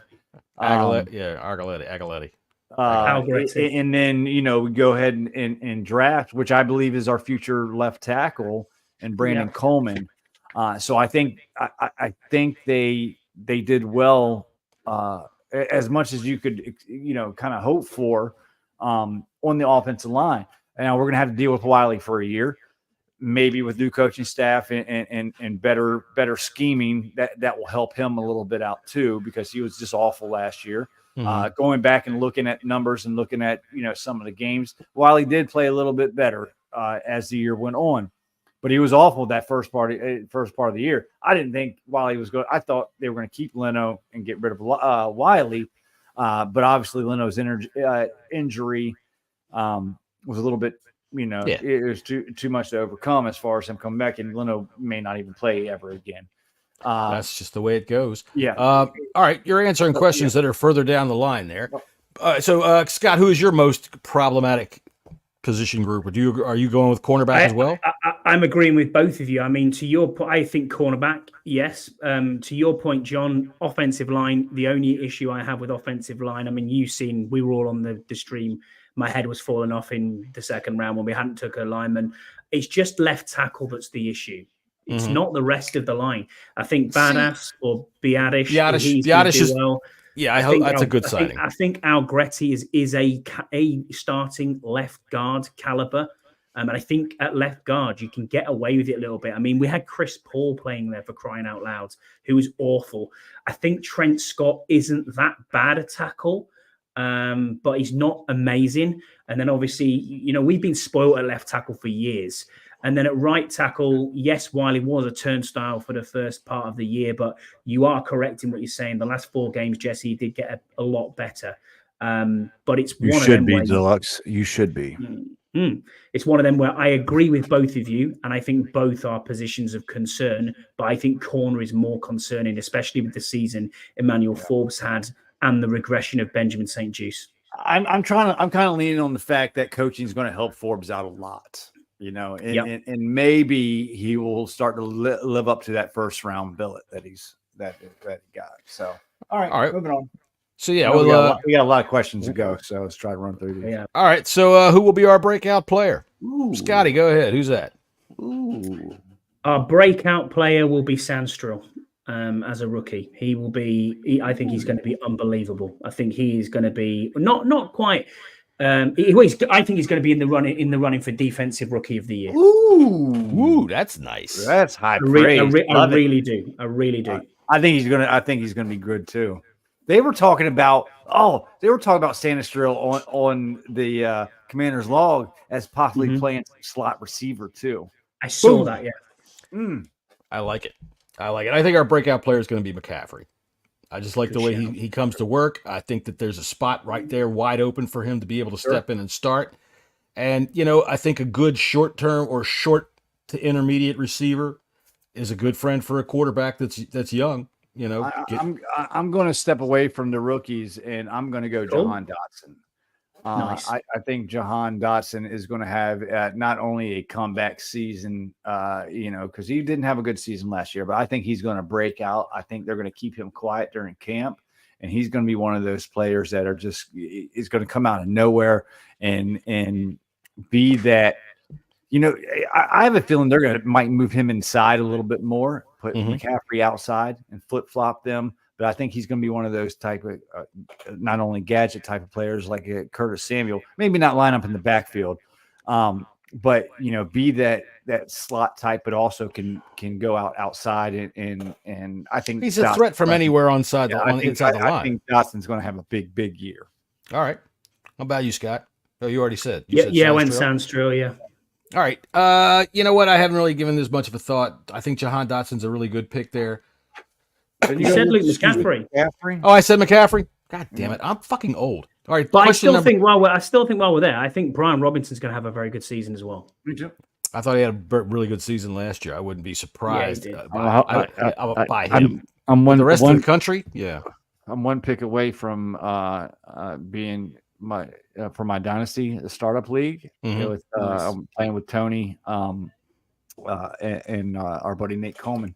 And then we go ahead and draft, which I believe is our future left tackle, and Brandon Coleman. So I think they did well, as much as you could kind of hope for on the offensive line. And now we're going to have to deal with Wiley for a year, maybe with new coaching staff and better scheming that will help him a little bit out too, because he was just awful last year. Mm-hmm. Going back and looking at numbers and looking at some of the games, Wiley did play a little bit better as the year went on, but he was awful that first part of the year. I didn't think Wiley was good. I thought they were going to keep Leno and get rid of Wiley, but obviously Leno's injury was a little bit, it was too much to overcome as far as him coming back, and Leno may not even play ever again. That's just the way it goes. Yeah. All right. You're answering questions that are further down the line there. So, Scott, who is your most problematic position group? Are you going with cornerback as well? I'm agreeing with both of you. I mean, to your point, I think cornerback, yes. To your point, John, offensive line, the only issue I have with offensive line, I mean, you've seen, we were all on the stream. My head was falling off in the second round when we hadn't took a lineman. It's just left tackle that's the issue. It's not the rest of the line. I think Badass or Biadish is well. Yeah, I hope that's a good signing. I think Algretti is a starting left guard caliber. And I think at left guard, you can get away with it a little bit. I mean, we had Chris Paul playing there, for crying out loud, who was awful. I think Trent Scott isn't that bad a tackle, but he's not amazing. And then obviously, we've been spoiled at left tackle for years. And then at right tackle, yes, Wiley was a turnstile for the first part of the year, but you are correct in what you're saying. The last 4 games, Jesse did get a lot better. But it's you one should of them be, Deluxe. You should be. It's one of them where I agree with both of you, and I think both are positions of concern. But I think corner is more concerning, especially with the season Emmanuel Forbes had and the regression of Benjamin St. Juice. I'm kind of leaning on the fact that coaching is going to help Forbes out a lot. And maybe he will start to live up to that first round billet that he got. So, all right, moving on. So yeah, we got a lot of questions to go. So let's try to run through these. Yeah. All right. So who will be our breakout player? Scotty, go ahead. Who's that? Our breakout player will be Sandstrel as a rookie. He will be. I think he's going to be unbelievable. I think he is going to be not quite. I think he's going to be in the running for defensive rookie of the year. Ooh, that's nice. That's high praise. I really do. I think he's gonna be good too. They were talking about Sanistril on the Commander's log as possibly playing slot receiver too. I saw that. Yeah. I like it. I think our breakout player is going to be McCaffrey. I just like the way he comes to work. I think that there's a spot right there wide open for him to be able to step in and start. And, I think a good short-term or short to intermediate receiver is a good friend for a quarterback that's young. I'm going to step away from the rookies, and I'm going to go Jahan Dotson. Nice. I think Jahan Dotson is going to have not only a comeback season, because he didn't have a good season last year, but I think he's going to break out. I think they're going to keep him quiet during camp, and he's going to be one of those players that is going to come out of nowhere and be that. I have a feeling might move him inside a little bit more, put McCaffrey outside and flip flop them. But I think he's going to be one of those type of not only gadget type of players like Curtis Samuel, maybe not line up in the backfield, but be that slot type, but also can go outside and I think he's a threat from anywhere inside the line. I think Dotson's going to have a big year. All right, how about you, Scott? Oh, you already said. I went Sandstrel. Yeah. All right. You know what? I haven't really given this much of a thought. I think Jahan Dotson's a really good pick there. You said Luke McCaffrey. Oh, I said McCaffrey. God damn it! I'm fucking old. All right, but I still think while we're there, I think Brian Robinson's going to have a very good season as well. Me too. I thought he had a really good season last year. I wouldn't be surprised by him. I'm one. The rest of the country, yeah. I'm one pick away from being for my dynasty, the startup league. Nice. I'm playing with Tony and our buddy Nate Coleman.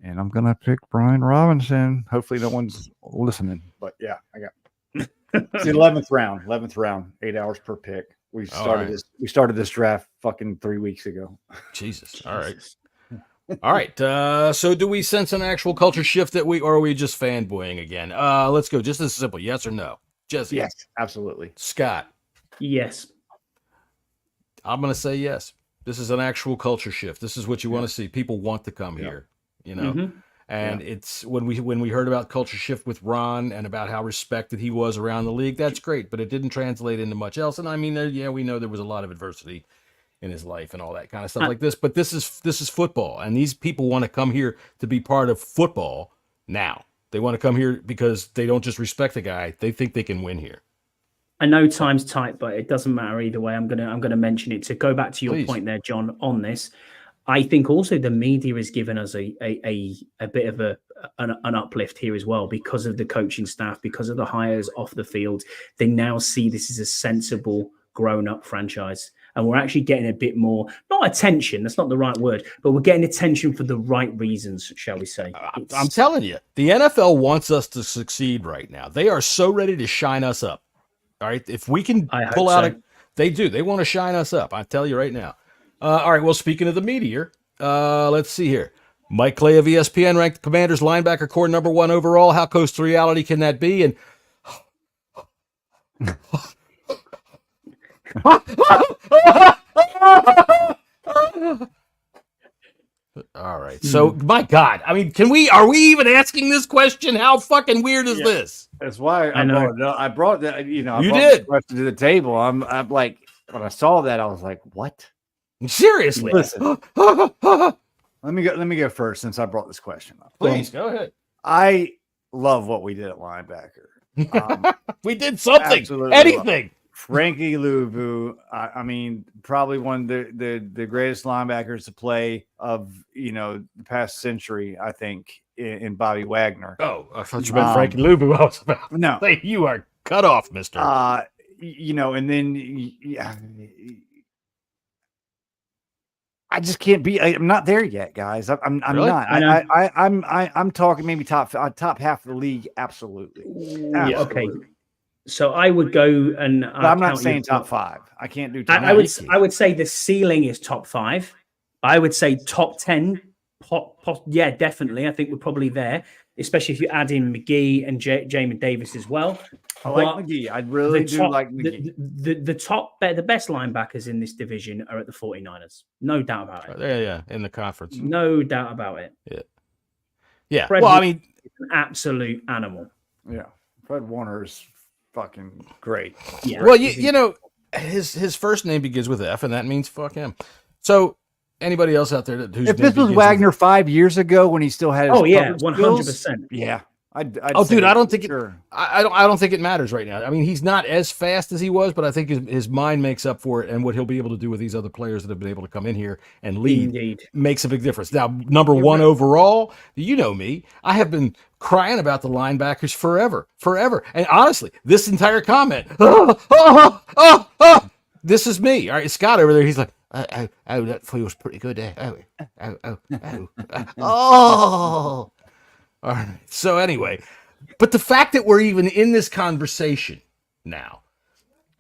And I'm gonna pick Brian Robinson. Hopefully, no one's listening. But yeah, I got it's the 11th round, 8 hours per pick. We started this draft fucking 3 weeks ago. Jesus. All right. So do we sense an actual culture shift or are we just fanboying again? Let's go. Just as simple, yes or no. Jesse. Yes, absolutely. Scott. Yes. I'm gonna say yes. This is an actual culture shift. This is what you want to see. People want to come here. And it's when we heard about culture shift with Ron and about how respected he was around the league, that's great, but it didn't translate into much else. And I mean, we know there was a lot of adversity in his life and all that kind of stuff like this, but this is football, and these people want to come here to be part of football now. They want to come here because they don't just respect the guy; they think they can win here. I know time's tight, but it doesn't matter either way. I'm gonna mention it to go back to your point there, John, on this. I think also the media has given us a bit of an uplift here as well because of the coaching staff, because of the hires off the field. They now see this as a sensible, grown-up franchise. And we're actually getting a bit more, not attention, that's not the right word, but we're getting attention for the right reasons, shall we say. I'm telling you, the NFL wants us to succeed right now. They are so ready to shine us up. All right? If we can pull out they do. They want to shine us up. I tell you right now. All right, well, speaking of the meteor, let's see here. Mike Clay of ESPN ranked the Commanders linebacker core number 1 overall. How close to reality can that be? And all right, so my God, I mean, are we even asking this question? How fucking weird is this? That's why I brought that. The question to the table. I'm like, when I saw that, I was like, what? Seriously, listen. Let me go first since I brought this question up. Please go ahead. I love what we did at linebacker. We did something, anything. Frankie Louvu, I mean, probably one of the greatest linebackers to play of the past century. I think in Bobby Wagner. Oh, I thought you meant Frankie Louvu. I was about no, say you are cut off, Mister. And then I just can't be. I'm not there yet, guys. I'm really? not. I'm talking maybe top half of the league. Absolutely. Yeah, okay. So I would go and. But I'm not saying top 5. I can't do. Top I would say the ceiling is top 5. I would say top 10. Yeah, definitely. I think we're probably there, especially if you add in McGee and Jamin Davis as well. I like McGee. I really do like McGee. The best linebackers in this division are at the 49ers. No doubt about it. Yeah, in the conference. No doubt about it. Yeah. Yeah. Fred well, I Warner mean, is an absolute animal. Yeah, Fred Warner is fucking great. Yeah. well, you know, his first name begins with F, and that means fuck him. So, anybody else out there who's If this was Wagner 5 years ago when he still had his 100%. Yeah. I'd dude, I don't think sure. I don't think it matters right now. I mean, he's not as fast as he was, but I think his mind makes up for it, and what he'll be able to do with these other players that have been able to come in here and lead makes a big difference. Now, number one overall, you know me, I have been crying about the linebackers forever. And honestly, this entire comment, this is me. All right, Scott over there, he's like, oh, that feels pretty good there. Oh. All right. So anyway, but the fact that we're even in this conversation now,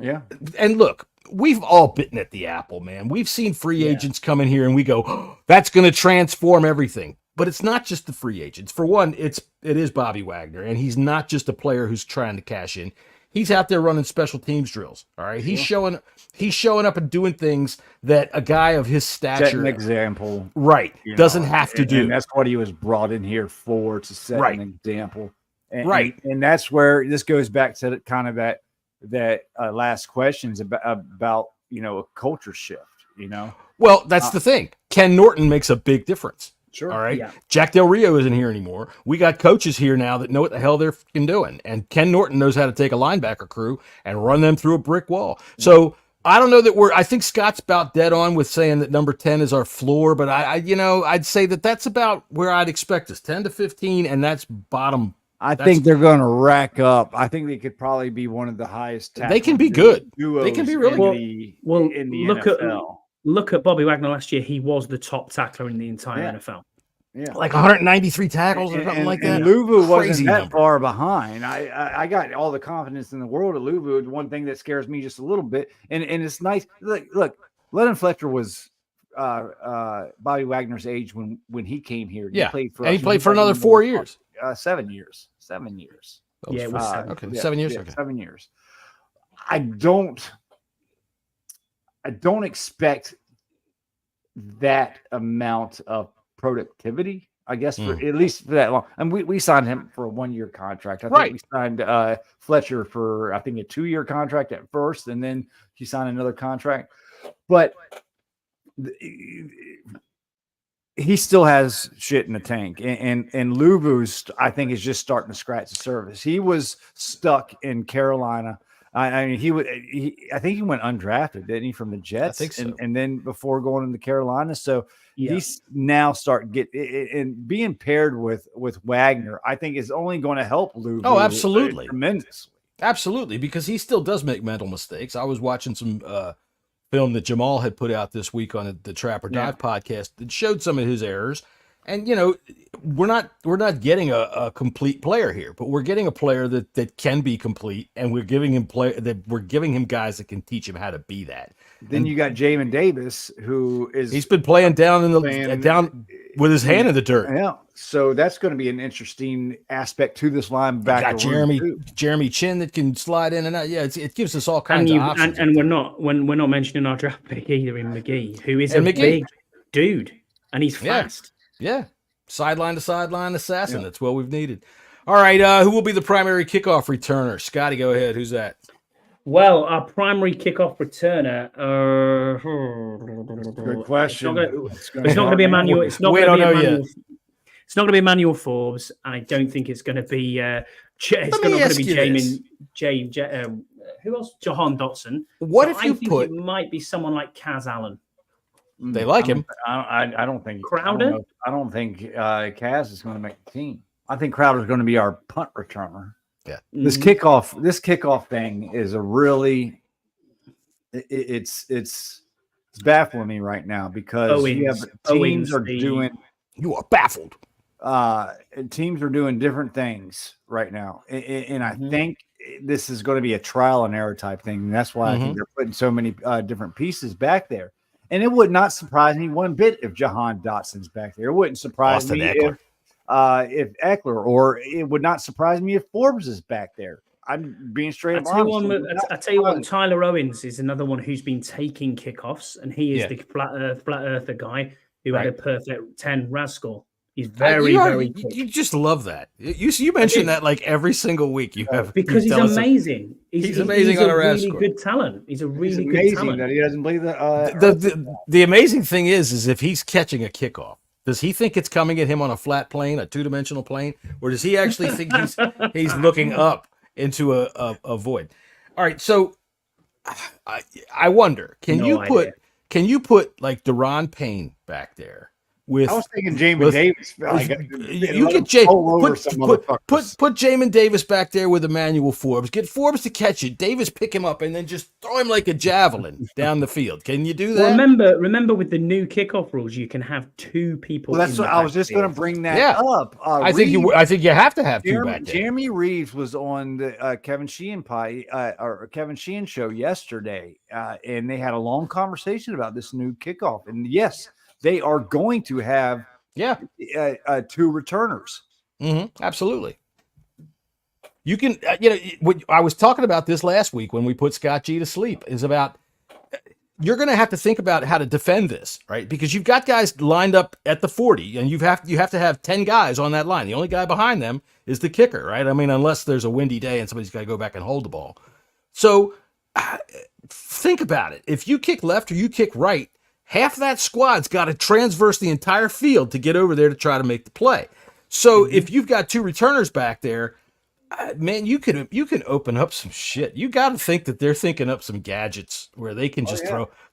yeah. And look, we've all bitten at the apple, man. We've seen free agents come in here and we go, oh, that's going to transform everything. But it's not just the free agents. For one, it is Bobby Wagner, and he's not just a player who's trying to cash in. He's out there running special teams drills. All right, he's showing up and doing things that a guy of his stature, set an example, right, doesn't have to do. And that's what he was brought in here for, to set an example. And, right, and that's where this goes back to kind of that last questions about a culture shift. Well, that's the thing. Ken Norton makes a big difference. Sure. All right. Yeah. Jack Del Rio isn't here anymore. We got coaches here now that know what the hell they're fucking doing. And Ken Norton knows how to take a linebacker crew and run them through a brick wall. So I don't know that I think Scott's about dead on with saying that number 10 is our floor, but I'd say that's about where I'd expect us, 10 to 15. And that's bottom. I think they're going to rack up. I think they could probably be one of the highest. They can be good. They can be really good. In the NFL. Look at Bobby Wagner last year. He was the top tackler in the entire NFL. Yeah, like 193 tackles or something like that. And Luvu wasn't that far behind. I got all the confidence in the world of Luvu. One thing that scares me just a little bit, and it's nice. Look, Lennon Fletcher was Bobby Wagner's age when he came here. Yeah, he played for another 4 years. 7 years. 7 years. Yeah, it was 7. Okay, 7 years. Okay. 7 years. I don't expect that amount of productivity, I guess, for at least for that long. And we signed him for a 1-year contract. I think we signed Fletcher for, I think, a 2-year contract at first, and then he signed another contract. But he still has shit in the tank. And Luvu's, I think, is just starting to scratch the surface. He was stuck in Carolina. I mean, I think he went undrafted, didn't he, from the Jets? I think so. And then before going into Carolina. So he's now starting to get, and being paired with Wagner, I think is only going to help Luvu. Oh, absolutely. Tremendously. Absolutely, because he still does make mental mistakes. I was watching some film that Jamal had put out this week on the Trap or Dive podcast that showed some of his errors. And we're not getting a complete player here, but we're getting a player that can be complete, and we're giving him guys that can teach him how to be that. Then you got Jamin Davis, he's been playing down with his hand in the dirt. Yeah, so that's going to be an interesting aspect to this linebacker. Got Jeremy Chin that can slide in and out. Yeah, it gives us all kinds of options. And we're not mentioning our draft pick either in McGee, who is big dude, and he's fast. Yeah, sideline to sideline assassin. That's what we've needed. All right, who will be the primary kickoff returner? Scotty, go ahead. Who's that? Well, our primary kickoff returner. Good question. It's not going to be Emmanuel. It's not going to be Emmanuel Forbes. I don't think it's going to be. It's not going to be James. Who else? Jahan Dotson. I think it might be someone like Kaz Allen. They like him. I don't think Crowder. I don't think Kaz is going to make the team. I think Crowder is going to be our punt returner. Yeah. This kickoff thing is a really it's baffling me right now because teams are doing. You are baffled. Teams are doing different things right now, and I think this is going to be a trial and error type thing. And that's why I think they're putting so many different pieces back there. And it would not surprise me one bit if Jahan Dotson's back there. It wouldn't surprise me if Eckler, or it would not surprise me if Forbes is back there. I'm being straight up honest. I tell you what, Tyler Owens is another one who's been taking kickoffs, and he is the flat earther guy who had a perfect 10 RAS score. He's very quick. You just love that. You mention that like every single week. You have because he's amazing. He's amazing on a really good talent. He's a really good amazing talent. that he doesn't believe that. The amazing thing is if he's catching a kickoff, does he think it's coming at him on a flat plane, a two-dimensional plane, or does he actually think he's looking up into a void? All right, so I wonder, can you put like Deron Payne back there? I was thinking Jamin Davis. You get put Jamin Davis back there with Emmanuel Forbes. Get Forbes to catch it. Davis pick him up and then just throw him like a javelin down the field. Can you do that? Well, remember with the new kickoff rules, you can have two people. Well, that's what I was just going to bring that up. I think you have to have two back there. Jeremy Reeves was on the Kevin Sheehan show yesterday, and they had a long conversation about this new kickoff. And yes, they are going to have two returners. Mm-hmm, absolutely. You can, I was talking about this last week when we put Scott G to sleep, is about you're going to have to think about how to defend this, right? Because you've got guys lined up at the 40, and you have to have 10 guys on that line. The only guy behind them is the kicker, right? I mean, unless there's a windy day and somebody's got to go back and hold the ball. So think about it. If you kick left or you kick right, half that squad's got to transverse the entire field to get over there to try to make the play. So if you've got two returners back there, man, you can open up some shit. You got to think that they're thinking up some gadgets where they can just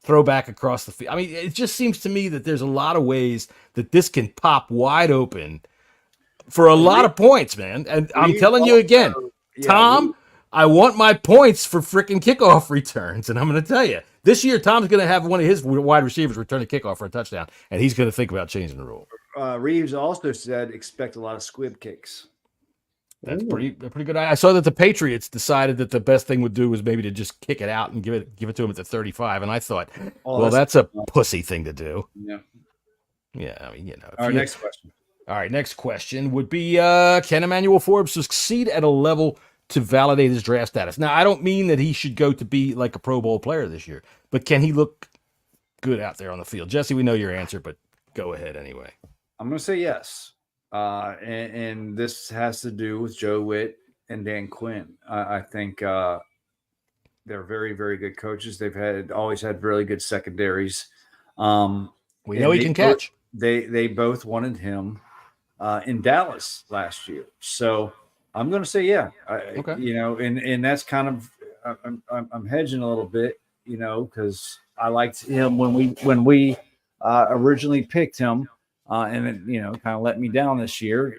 throw back across the field. I mean, it just seems to me that there's a lot of ways that this can pop wide open for a lot of points, man. And I'm telling you again, Tom, I want my points for freaking kickoff returns. And I'm going to tell you, this year, Tom's going to have one of his wide receivers return a kickoff for a touchdown, and he's going to think about changing the rule. Reeves also said expect a lot of squib kicks. That's pretty good. I saw that the Patriots decided that the best thing would do was maybe to just kick it out and give it to him at the 35, and I thought, that's a pussy thing to do. Yeah. Yeah, I mean, All right, next question. All right, next question would be, can Emmanuel Forbes succeed at a level to validate his draft status? Now, I don't mean that he should go to be like a Pro Bowl player this year, but can he look good out there on the field? Jesse, we know your answer, but go ahead anyway. I'm going to say yes. And this has to do with Joe Witt and Dan Quinn. I think they're very, very good coaches. They've always had really good secondaries. We know he can catch. They both wanted him in Dallas last year. So I'm going to say, yeah, okay. And that's kind of, I'm hedging a little bit, because I liked him when we originally picked him, and it, kind of let me down this year.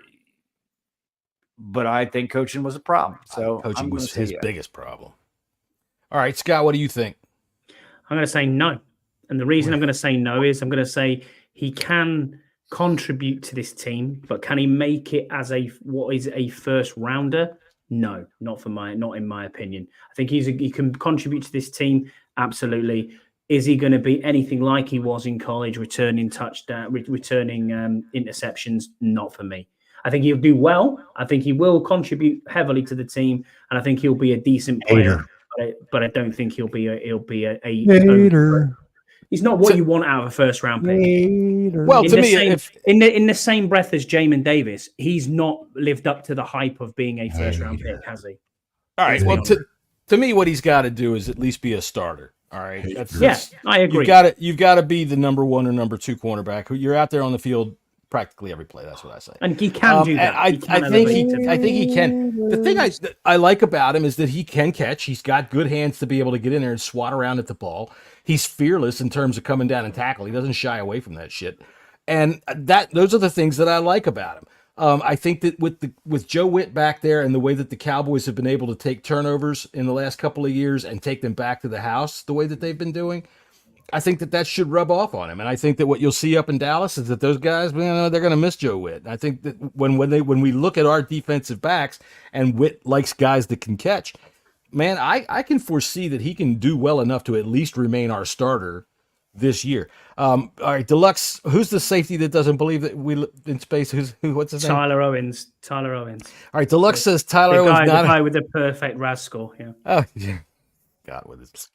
But I think coaching was a problem. So coaching was his biggest problem. All right, Scott, what do you think? I'm going to say no. And the reason I'm going to say no is I'm going to say he can contribute to this team, but can he make it as what is a first rounder? No, not in my opinion. I think he can contribute to this team, absolutely. Is he going to be anything like he was in college, returning interceptions? Not for me. I think he'll do well. I think he will contribute heavily to the team, and I think he'll be a decent player. But I don't think he'll be a hater. He's not what you want out of a first round pick. Well, to me, in the same breath as Jamin Davis, he's not lived up to the hype of being a first round pick, has he? All right. Well, to me, what he's got to do is at least be a starter. All right. I agree. You've got to be the number 1 or number 2 cornerback. You're out there on the field practically every play. That's what I say. And he can do that. I think he can. The thing I like about him is that he can catch. He's got good hands to be able to get in there and swat around at the ball. He's fearless in terms of coming down and tackle. He doesn't shy away from that shit. And those are the things that I like about him. I think that with Joe Witt back there and the way that the Cowboys have been able to take turnovers in the last couple of years and take them back to the house the way that they've been doing, I think that should rub off on him. And I think that what you'll see up in Dallas is that those guys, they're going to miss Joe Witt. And I think that when we look at our defensive backs and Witt likes guys that can catch, man, I can foresee that he can do well enough to at least remain our starter this year. All right, Deluxe, who's the safety that doesn't believe that we live in space? What's his name? Tyler Owens. All right, Deluxe says Tyler Owens. The guy with the perfect RAS score. Yeah. Oh, yeah. God, with his.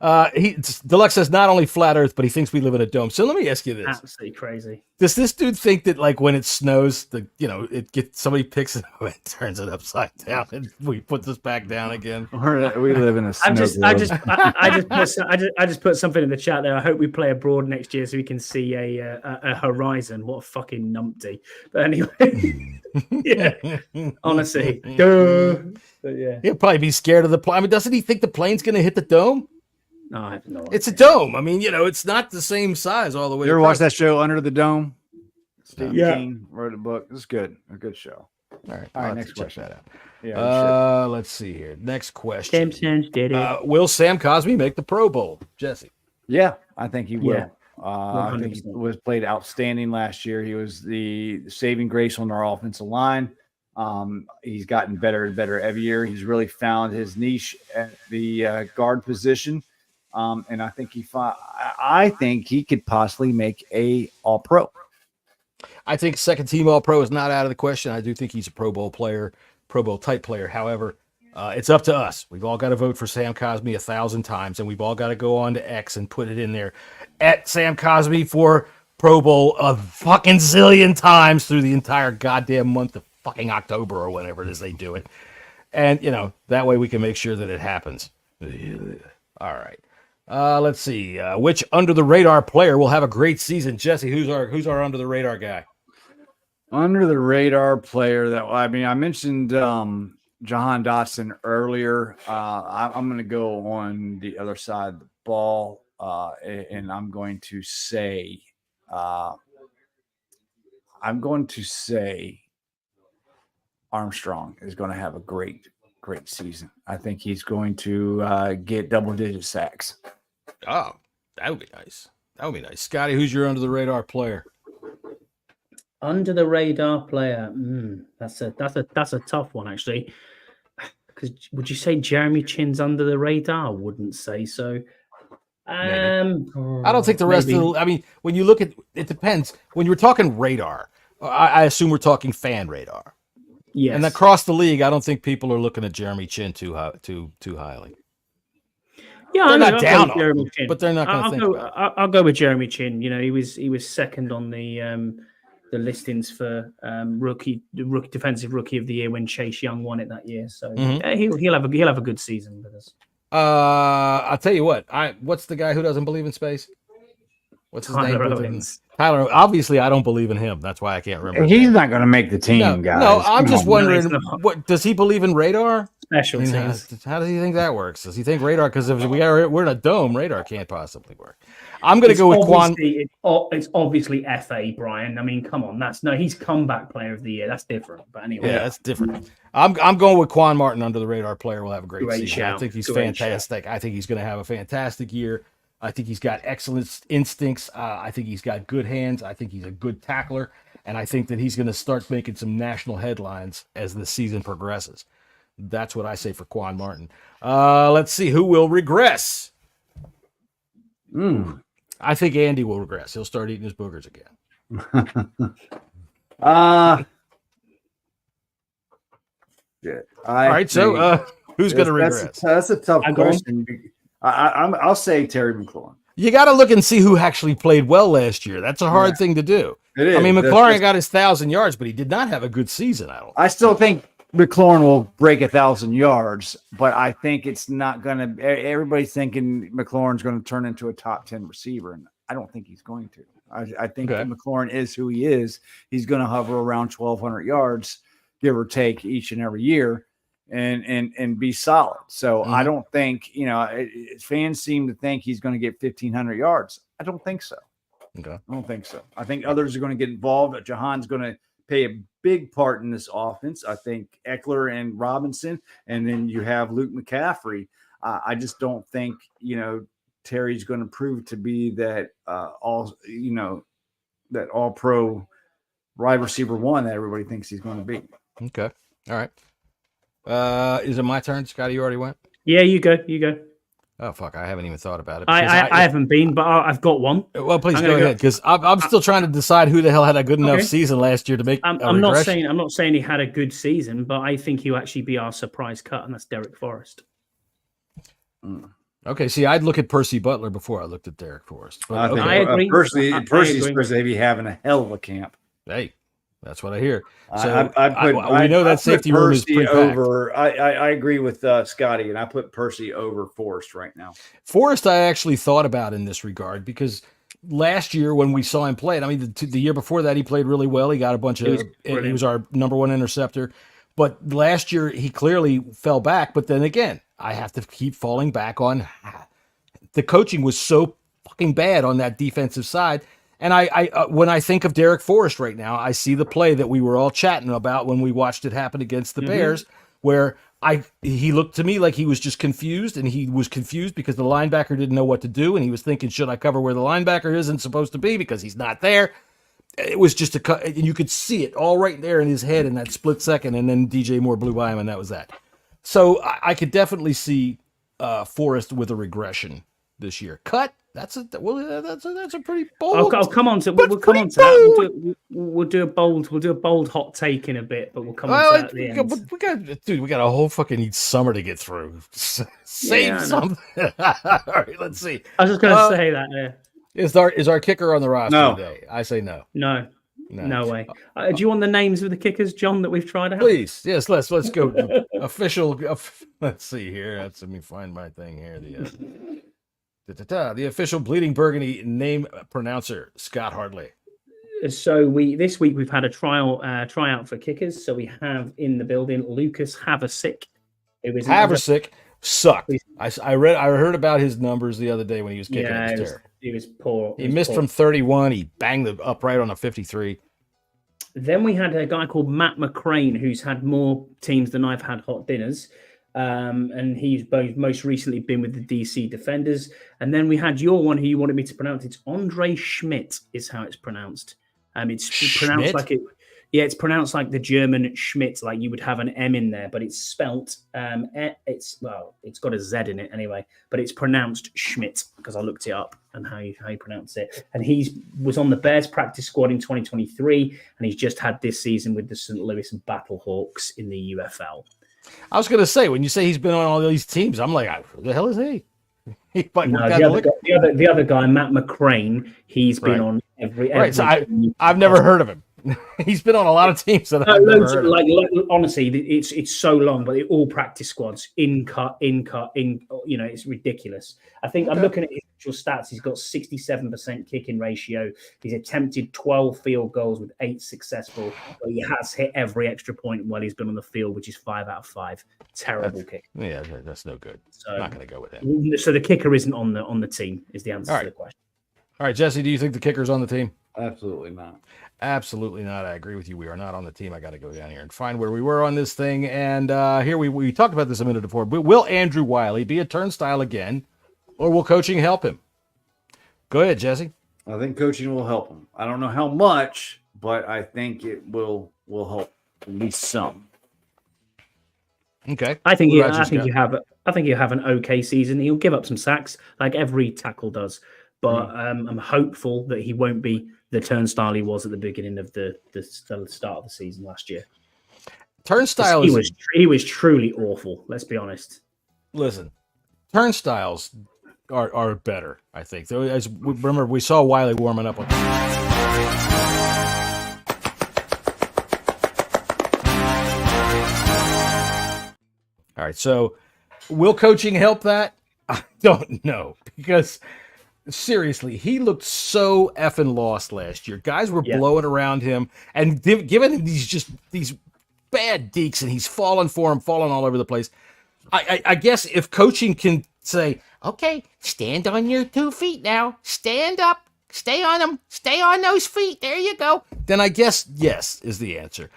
Deluxe says not only flat Earth, but he thinks we live in a dome. So let me ask you this: Absolutely crazy. does this dude think that, like, when it snows, somebody picks it up and turns it upside down, and we put this back down again? We live in a snow I just put something in the chat there. I hope we play abroad next year so we can see a horizon. What a fucking numpty. But anyway, yeah, honestly, duh. But yeah, He'll probably be scared of the plane. I mean, doesn't he think the plane's going to hit the dome? no, I have no idea. It's a dome. I mean, it's not the same size all the way. You ever across. watch that show Under the Dome? Stephen Yeah. King wrote a book. It's good. A good show. All right, All right, I'll next have to check question. that out. Yeah. Let's see here. Next question. Simpsons did it. Will Sam Cosmi make the Pro Bowl? Jesse. Yeah, I think he will. Yeah. I think he 100%. was played outstanding last year. He was the saving grace on our offensive line. He's gotten better and better every year. He's really found his niche at the guard position, and I think I think he could possibly make a All Pro. I think second team All Pro is not out of the question. I do think he's a Pro Bowl player, Pro Bowl type player. However, it's up to us. We've all got to vote for Sam Cosmi 1,000 times, and we've all got to go on to X and put it in there at Sam Cosmi for Pro Bowl a fucking zillion times through the entire goddamn month of fucking October or whenever it is they do it. And, that way we can make sure that it happens. All right. Let's see. Which under the radar player will have a great season? Jesse, who's our under the radar guy? Under the radar player I mentioned Jahan Dotson earlier. I'm going to go on the other side of the ball, and I'm going to say Armstrong is going to have a great season. I think he's going to get double-digit sacks. Oh, that would be nice. Scotty, who's your under the radar player? Under the radar player. That's a tough one, actually. Because would you say Jeremy Chin's under the radar? I wouldn't say so. I don't think the rest of I mean, when you look at it, depends. When you were talking radar, I assume we're talking fan radar. Yes. And across the league, I don't think people are looking at Jeremy Chin too highly. Yeah, they're I'll not go down with on Jeremy him, Chin. but they're not going to think about it. I'll go with Jeremy Chin. He was second on the listings for defensive rookie of the year when Chase Young won it that year. So he'll have a good season with us. I'll tell you what. What's the guy who doesn't believe in space? What's his name? Tyler. Obviously, I don't believe in him. That's why I can't remember. He's not going to make the team, guys. No, I'm just wondering. No, what does he believe in radar? Special teams. How does he think that works? Does he think radar? Because if we're in a dome, radar can't possibly work. I'm going to go with Quan. It's obviously FA, Brian. I mean, come on, he's comeback player of the year. That's different. But anyway, yeah, that's different. I'm going with Quan Martin, under the radar player. Will have a great season. Shout. I think he's fantastic. I think he's going to have a fantastic year. I think he's got excellent instincts. I think he's got good hands. I think he's a good tackler, and I think that he's going to start making some national headlines as the season progresses. That's what I say for Quan Martin. Let's see who will regress. I think Andy will regress. He'll start eating his boogers again. Yeah. All right. So, who's going to regress? That's a tough question. I'll say Terry McLaurin. You got to look and see who actually played well last year. That's a hard thing to do. It is. I mean, McLaurin got his 1,000 yards, but he did not have a good season. I still think McLaurin will break 1,000 yards, but I think it's not going to. Everybody's thinking McLaurin's going to turn into a top 10 receiver, and I don't think he's going to. I think that McLaurin is who he is. He's going to hover around 1,200 yards, give or take, each and every year, and be solid. So I don't think, fans seem to think he's going to get 1,500 yards. I don't think so. Okay. I don't think so. I think others are going to get involved. Jahan's going to play a big part in this offense. I think Eckler and Robinson, and then you have Luke McCaffrey. I just don't think, Terry's going to prove to be that all pro wide receiver one that everybody thinks he's going to be. Okay. All right. Is it my turn? Scotty, you already went? Yeah, you go. Oh, fuck. I haven't even thought about it. I haven't been, but I've got one. Well, please go ahead, because I'm still trying to decide who the hell had a good enough season last year to make I'm not saying he had a good season, but I think he'll actually be our surprise cut, and that's Derek Forrest. Okay, see, I'd look at Percy Butler before I looked at Derek Forrest. But, I think I agree. Percy's I supposed agree. to be having a hell of a camp. hey, that's what I hear. We know that safety room is pretty packed. over. I agree with Scotty, and I put Percy over Forrest right now. Forrest, I actually thought about in this regard because last year when we saw him play, I mean, the year before that he played really well. He got a bunch of. He was our number one interceptor, but last year he clearly fell back. But then again, I have to keep falling back on the coaching was so fucking bad on that defensive side. And I when I think of Derek Forrest right now, I see the play that we were all chatting about when we watched it happen against the Bears, where he looked to me like he was just confused, and he was confused because the linebacker didn't know what to do, and he was thinking, should I cover where the linebacker isn't supposed to be because he's not there? It was just and you could see it all right there in his head in that split second, and then DJ Moore blew by him, and that was that. So I could definitely see Forrest with a regression this year. Cut. That's a pretty bold. I'll come on to we'll come on to that. We'll do a bold hot take in a bit, but we'll come on to that at the end. We got a whole fucking summer to get through. Save something. All right, let's see. I was just going to say that. Yeah. Is our kicker on the roster today? I say no. No way. Do you want the names of the kickers, John, that we've tried out? Please, yes. Let's go. Official. Let's see here. Let me find my thing here. The official Bleeding Burgundy name pronouncer, Scott Hardley. So this week we've had a tryout for kickers. So we have in the building Lucas Havasick. Havasick sucked. I heard about his numbers the other day when he was kicking. Yeah, he was poor. He missed from 31. He banged the upright on a 53. Then we had a guy called Matt McCrane, who's had more teams than I've had hot dinners. And he's most recently been with the DC Defenders. And then we had your one who you wanted me to pronounce. It's Andre Schmidt is how it's pronounced. It's pronounced like it. Yeah, it's pronounced like the German Schmidt, like you would have an M in there, but it's spelt. It's got a Z in it anyway, but it's pronounced Schmidt because I looked it up and how you pronounce it. And he was on the Bears practice squad in 2023, and he's just had this season with the St. Louis Battlehawks in the UFL. I was going to say, when you say he's been on all these teams, I'm like, who the hell is he? The other guy, Matt McCrane, he's been on every so I've never heard of him. He's been on a lot of teams that I've never heard of. Honestly, it's so long, but all practice squads, in cut. It's ridiculous. I think I'm looking at his actual stats. He's got 67% kicking ratio. He's attempted 12 field goals with 8 successful. But he has hit every extra point while he's been on the field, which is 5 out of 5. Terrible kick. Yeah, that's no good. So I'm not going to go with that. So the kicker isn't on the team. Is the answer to the question. All right, Jesse, do you think the kicker's on the team? Absolutely not. Absolutely not. I agree with you. We are not on the team. I got to go down here and find where we were on this thing. And here we talked about this a minute before. But will Andrew Wiley be a turnstile again, or will coaching help him? Go ahead, Jesse. I think coaching will help him. I don't know how much, but I think it will help at least some. Okay. I think you have an okay season. He'll give up some sacks like every tackle does, but I'm hopeful that he won't be the turnstile he was at the beginning of the start of the season last year. Turnstile he was truly awful. Let's be honest. Listen, turnstiles are better. I think. Remember, we saw Wiley warming up on. All right, so will coaching help that? I don't know, because seriously, he looked so effing lost last year. Guys were blowing around him and giving him these bad deeks, and he's falling all over the place. I guess if coaching can say, okay, stand on your 2 feet now, stand up, stay on them, stay on those feet, there you go, then I guess yes is the answer.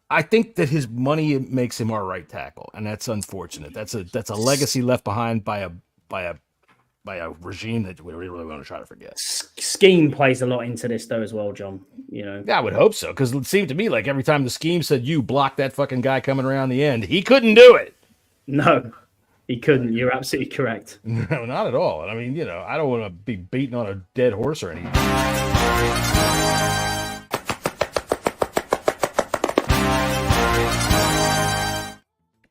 I think that his money makes him our right tackle, and that's unfortunate. That's a legacy left behind by a regime that we really want to try to forget. Scheme plays a lot into this, though, as well, John. Yeah, I would hope so, because it seemed to me like every time the scheme said you block that fucking guy coming around the end, he couldn't do it. No, he couldn't. You're absolutely correct. No, not at all. And I mean, I don't want to be beating on a dead horse or anything.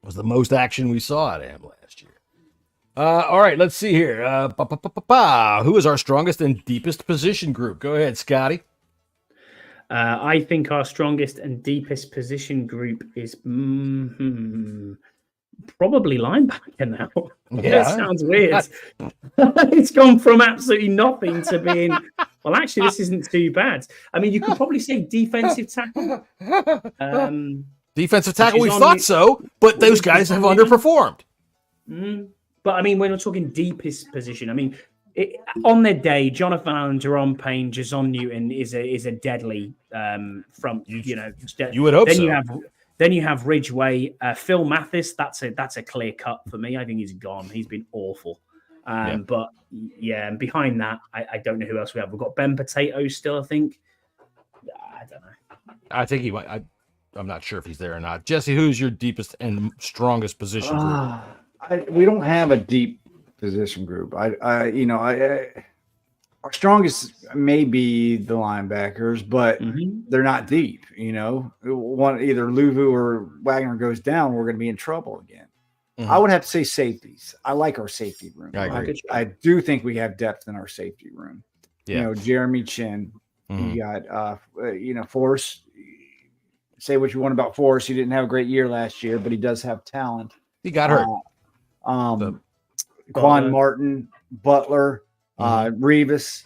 Was the most action we saw at him last year. All right, let's see here. Who is our strongest and deepest position group? Go ahead, Scotty. I think our strongest and deepest position group is probably linebacker now. Yeah. That sounds weird. It's gone from absolutely nothing to being, well, actually, this isn't too bad. I mean, you could probably say defensive tackle. Defensive tackle, we thought so, but those guys have underperformed. But I mean, when we're talking deepest position, I mean, on their day, Jonathan Allen, Jerome Payne, Jason Newton is a deadly front. You would hope so. Then you have Ridgeway, Phil Mathis. That's a clear cut for me. I think he's gone. He's been awful. But yeah, and behind that, I don't know who else we have. We've got Ben Potato still, I think. I don't know. I think he might. I'm not sure if he's there or not. Jesse, who's your deepest and strongest position group? We don't have a deep position group. Our strongest may be the linebackers, but they're not deep. One either Luvu or Wagner goes down, we're going to be in trouble again. I would have to say safeties. I like our safety room. I agree. I do think we have depth in our safety room. Yeah. Jeremy Chin. You got Forrest. Say what you want about Forrest. He didn't have a great year last year, but he does have talent. He got hurt. Quan Martin, Butler, Revis.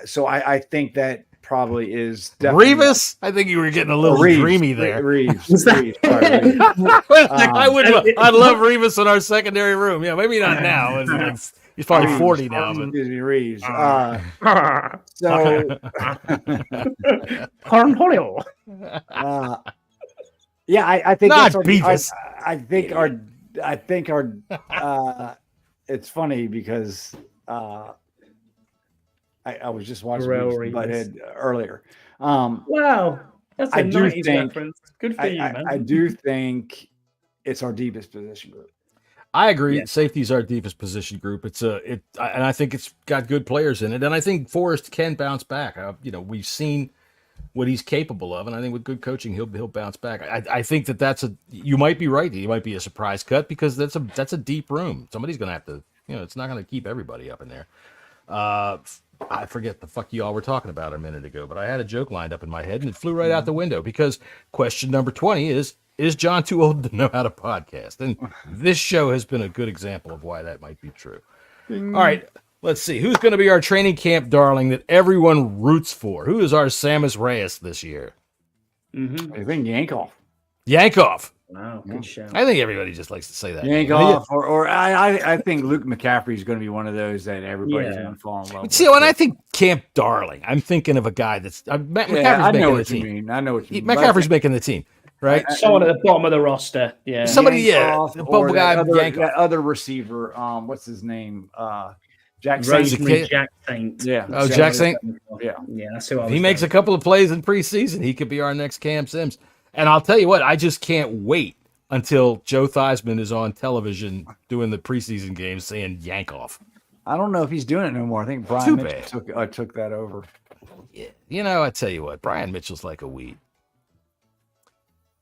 So I think that probably is definitely Revis. I think you were getting a little dreamy there. Reeves. I'd love Revis in our secondary room. Yeah, maybe not now. He's probably 40 now. But Reeves. Cornholio. Yeah, I think not that's Beavis. I think our. It's funny because I was just watching Butthead earlier. Wow, that's a 90s reference. Good for you, man. I do think it's our deepest position group. I agree. Yeah. Safety's our deepest position group. And I think it's got good players in it. And I think Forrest can bounce back. We've seen what he's capable of, and I think with good coaching, he'll bounce back. I think that's you might be right. He might be a surprise cut because that's a deep room. Somebody's going to have to, it's not going to keep everybody up in there. I forget the fuck you all were talking about a minute ago, but I had a joke lined up in my head and it flew right out the window because question number 20 is John too old to know how to podcast? And this show has been a good example of why that might be true. All right, let's see. Who's going to be our training camp darling that everyone roots for? Who is our Samus Reyes this year? I think Yankoff. Yankoff. Wow, good show. I think everybody just likes to say that. Yankoff, or I think Luke McCaffrey is going to be one of those that everybody's going to fall in love with. See, when I think camp darling, I'm thinking of a guy that's McCaffrey's making the team. I know what you mean. McCaffrey's making the team. Right, someone at the bottom of the roster. Yeah, somebody. The bubble guy, that other receiver. What's his name? Jack Saint. Jack Saint. Yeah. Oh, Jack Saint. Yeah. That's who I was. He makes a couple of plays in preseason. He could be our next Cam Sims. And I'll tell you what, I just can't wait until Joe Theismann is on television doing the preseason games saying Yankoff. I don't know if he's doing it no more. I think Brian Mitchell took that over. Yeah. I tell you what, Brian Mitchell's like a weed.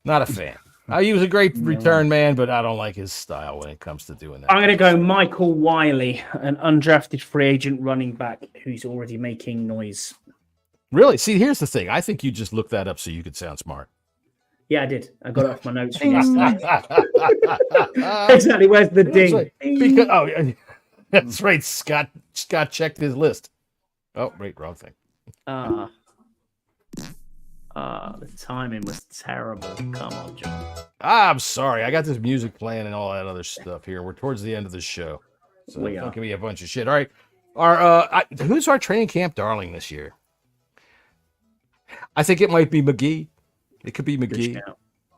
Not a fan. He was a great return man, but I don't like his style when it comes to doing that. I'm going to go Michael Wiley, an undrafted free agent running back who's already making noise. Really? See, here's the thing. I think you just looked that up so you could sound smart. Yeah, I did. I got it off my notes from yesterday. Exactly. Where's the ding? Because, that's right. Scott checked his list. Oh, wait, wrong thing. The timing was terrible. Come on, John. I'm sorry. I got this music playing and all that other stuff here. We're towards the end of the show. So don't give me a bunch of shit. All right. Who's our training camp darling this year? I think it might be McGee. It could be McGee.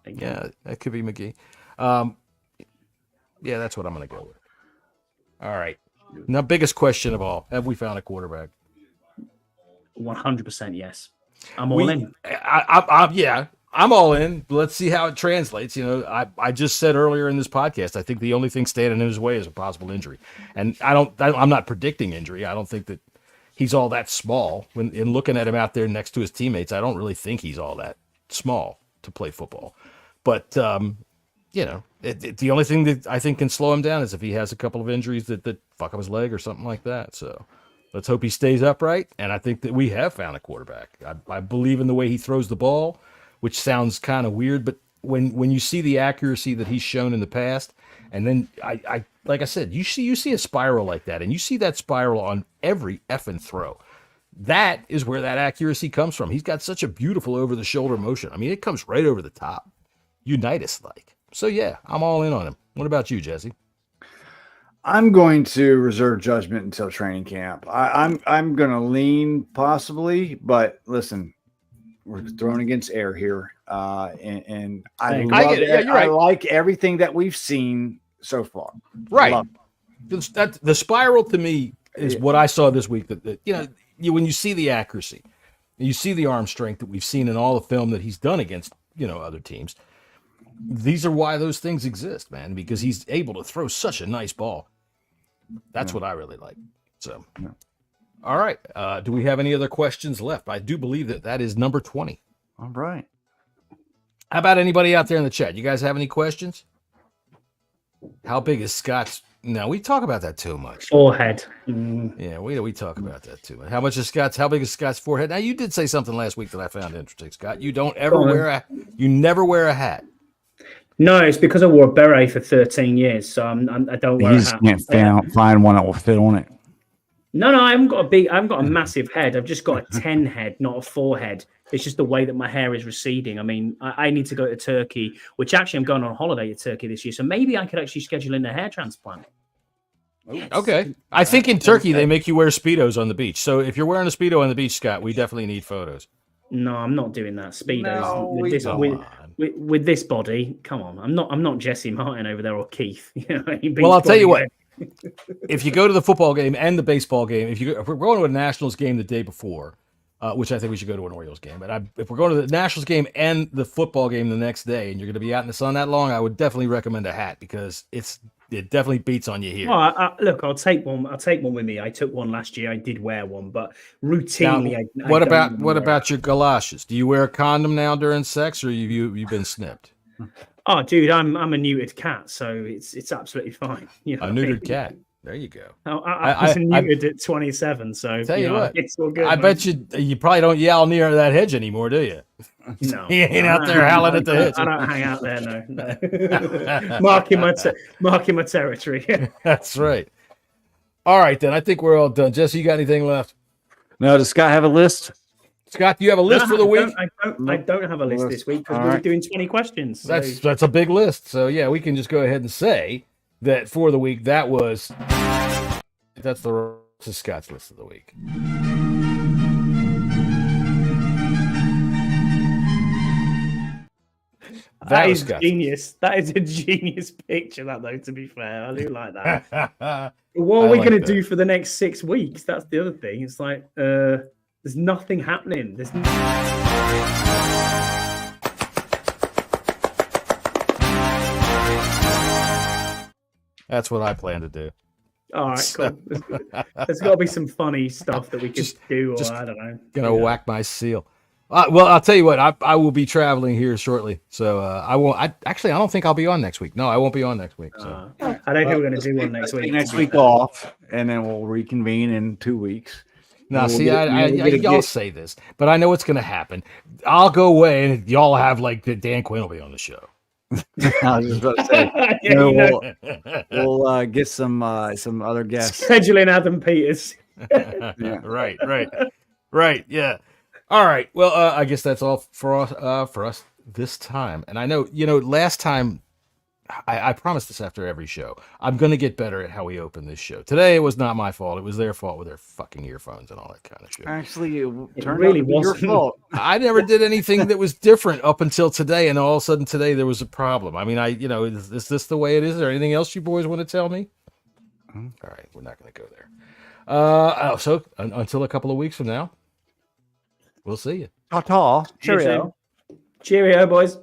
Yeah, that could be McGee. Yeah, that's what I'm going to go with. All right. Now, biggest question of all. Have we found a quarterback? 100% yes. I'm all in. I'm all in. Let's see how it translates. I just said earlier in this podcast, I think the only thing standing in his way is a possible injury. And I'm not predicting injury. I don't think that he's all that small. In looking at him out there next to his teammates, I don't really think he's all that small to play football. But the only thing that I think can slow him down is if he has a couple of injuries that fuck up his leg or something like that. So let's hope he stays upright. And I think that we have found a quarterback. I believe in the way he throws the ball, which sounds kind of weird, but when you see the accuracy that he's shown in the past, and then I like I said, you see a spiral like that, and you see that spiral on every effing throw. That is where that accuracy comes from. He's got such a beautiful over-the-shoulder motion. I mean, it comes right over the top. Unitas-like. So, yeah, I'm all in on him. What about you, Jesse? I'm going to reserve judgment until training camp. I'm going to lean possibly, but listen, we're thrown against air here, and I get it. Yeah, you're right. I like everything that we've seen so far. Right. The spiral to me is what I saw this week. That when you see the accuracy, you see the arm strength that we've seen in all the film that he's done against other teams. These are why those things exist, man, because he's able to throw such a nice ball. That's what I really like. So, all right. Do we have any other questions left? I do believe that is number 20. All right. How about anybody out there in the chat? You guys have any questions? How big is Scott's? No, we talk about that too much. Forehead. Yeah, we talk about that too much. How big is Scott's forehead? Now, you did say something last week that I found interesting, Scott. You never wear a hat. No, it's because I wore a beret for 13 years, so I don't wear a hat. You just can't find one that will fit on it. No, I haven't got a massive head. I've just got a 10 head, not a 4 head. It's just the way that my hair is receding. I mean, I need to go to Turkey, which actually I'm going on holiday to Turkey this year, so maybe I could actually schedule in a hair transplant. Okay. I think in Turkey they make you wear Speedos on the beach. So if you're wearing a Speedo on the beach, Scott, we definitely need photos. No, I'm not doing that. Speedos with this body. Come on, I'm not Jesse Martin over there or Keith. Well, I'll tell you what. If you go to the football game and the baseball game, if we're going to a Nationals game the day before, which I think we should go to an Orioles game, but if we're going to the Nationals game and the football game the next day, and you're going to be out in the sun that long, I would definitely recommend a hat because it definitely beats on you here. Well, look, I'll take one. I'll take one with me. I took one last year. I did wear one, but routinely. Now, what about your galoshes? Do you wear a condom now during sex, or you've been snipped? Oh, dude, I'm a neutered cat, so it's absolutely fine. A neutered cat. There you go. I was neutered at 27, so tell you what, it's all good. I bet you probably don't yell near that hedge anymore, do you? No, you ain't out there howling at the hedge. I don't hang out there, no. marking my territory. That's right. All right, then. I think we're all done. Jesse, you got anything left? No. Does Scott have a list? Scott, do you have a list for the week? I don't have a list this week because we're doing 20 questions. So. That's a big list. So, yeah, we can just go ahead and say that for the week, that's Scott's list of the week. That is genius. That is a genius picture, though, to be fair. I do like that. What are we going to do for the next 6 weeks? That's the other thing. It's like, there's nothing happening. That's what I plan to do. All right, cool. There's got to be some funny stuff that we could do, or I don't know. Gonna whack my seal. Well, I'll tell you what. I will be traveling here shortly, so I won't. I don't think I'll be on next week. No, I won't be on next week. So I don't think we're going to do one next week. Next week off, and then we'll reconvene in 2 weeks. Now, see, y'all say this, but I know what's going to happen. I'll go away, and y'all have Dan Quinn will be on the show. I was just about to say, we'll get some other guests. Scheduling Adam Peters. Yeah. Right. Yeah. All right. Well, I guess that's all for us this time. And I know, last time I promised this after every show. I'm going to get better at how we open this show. Today, it was not my fault. It was their fault with their fucking earphones and all that kind of shit. Actually, it turned really out to be your fault. I never did anything that was different up until today, and all of a sudden today there was a problem. I mean, is this the way it is? Is there anything else you boys want to tell me? All right, we're not going to go there. So until a couple of weeks from now, we'll see you. Ta-ta. Cheerio, boys.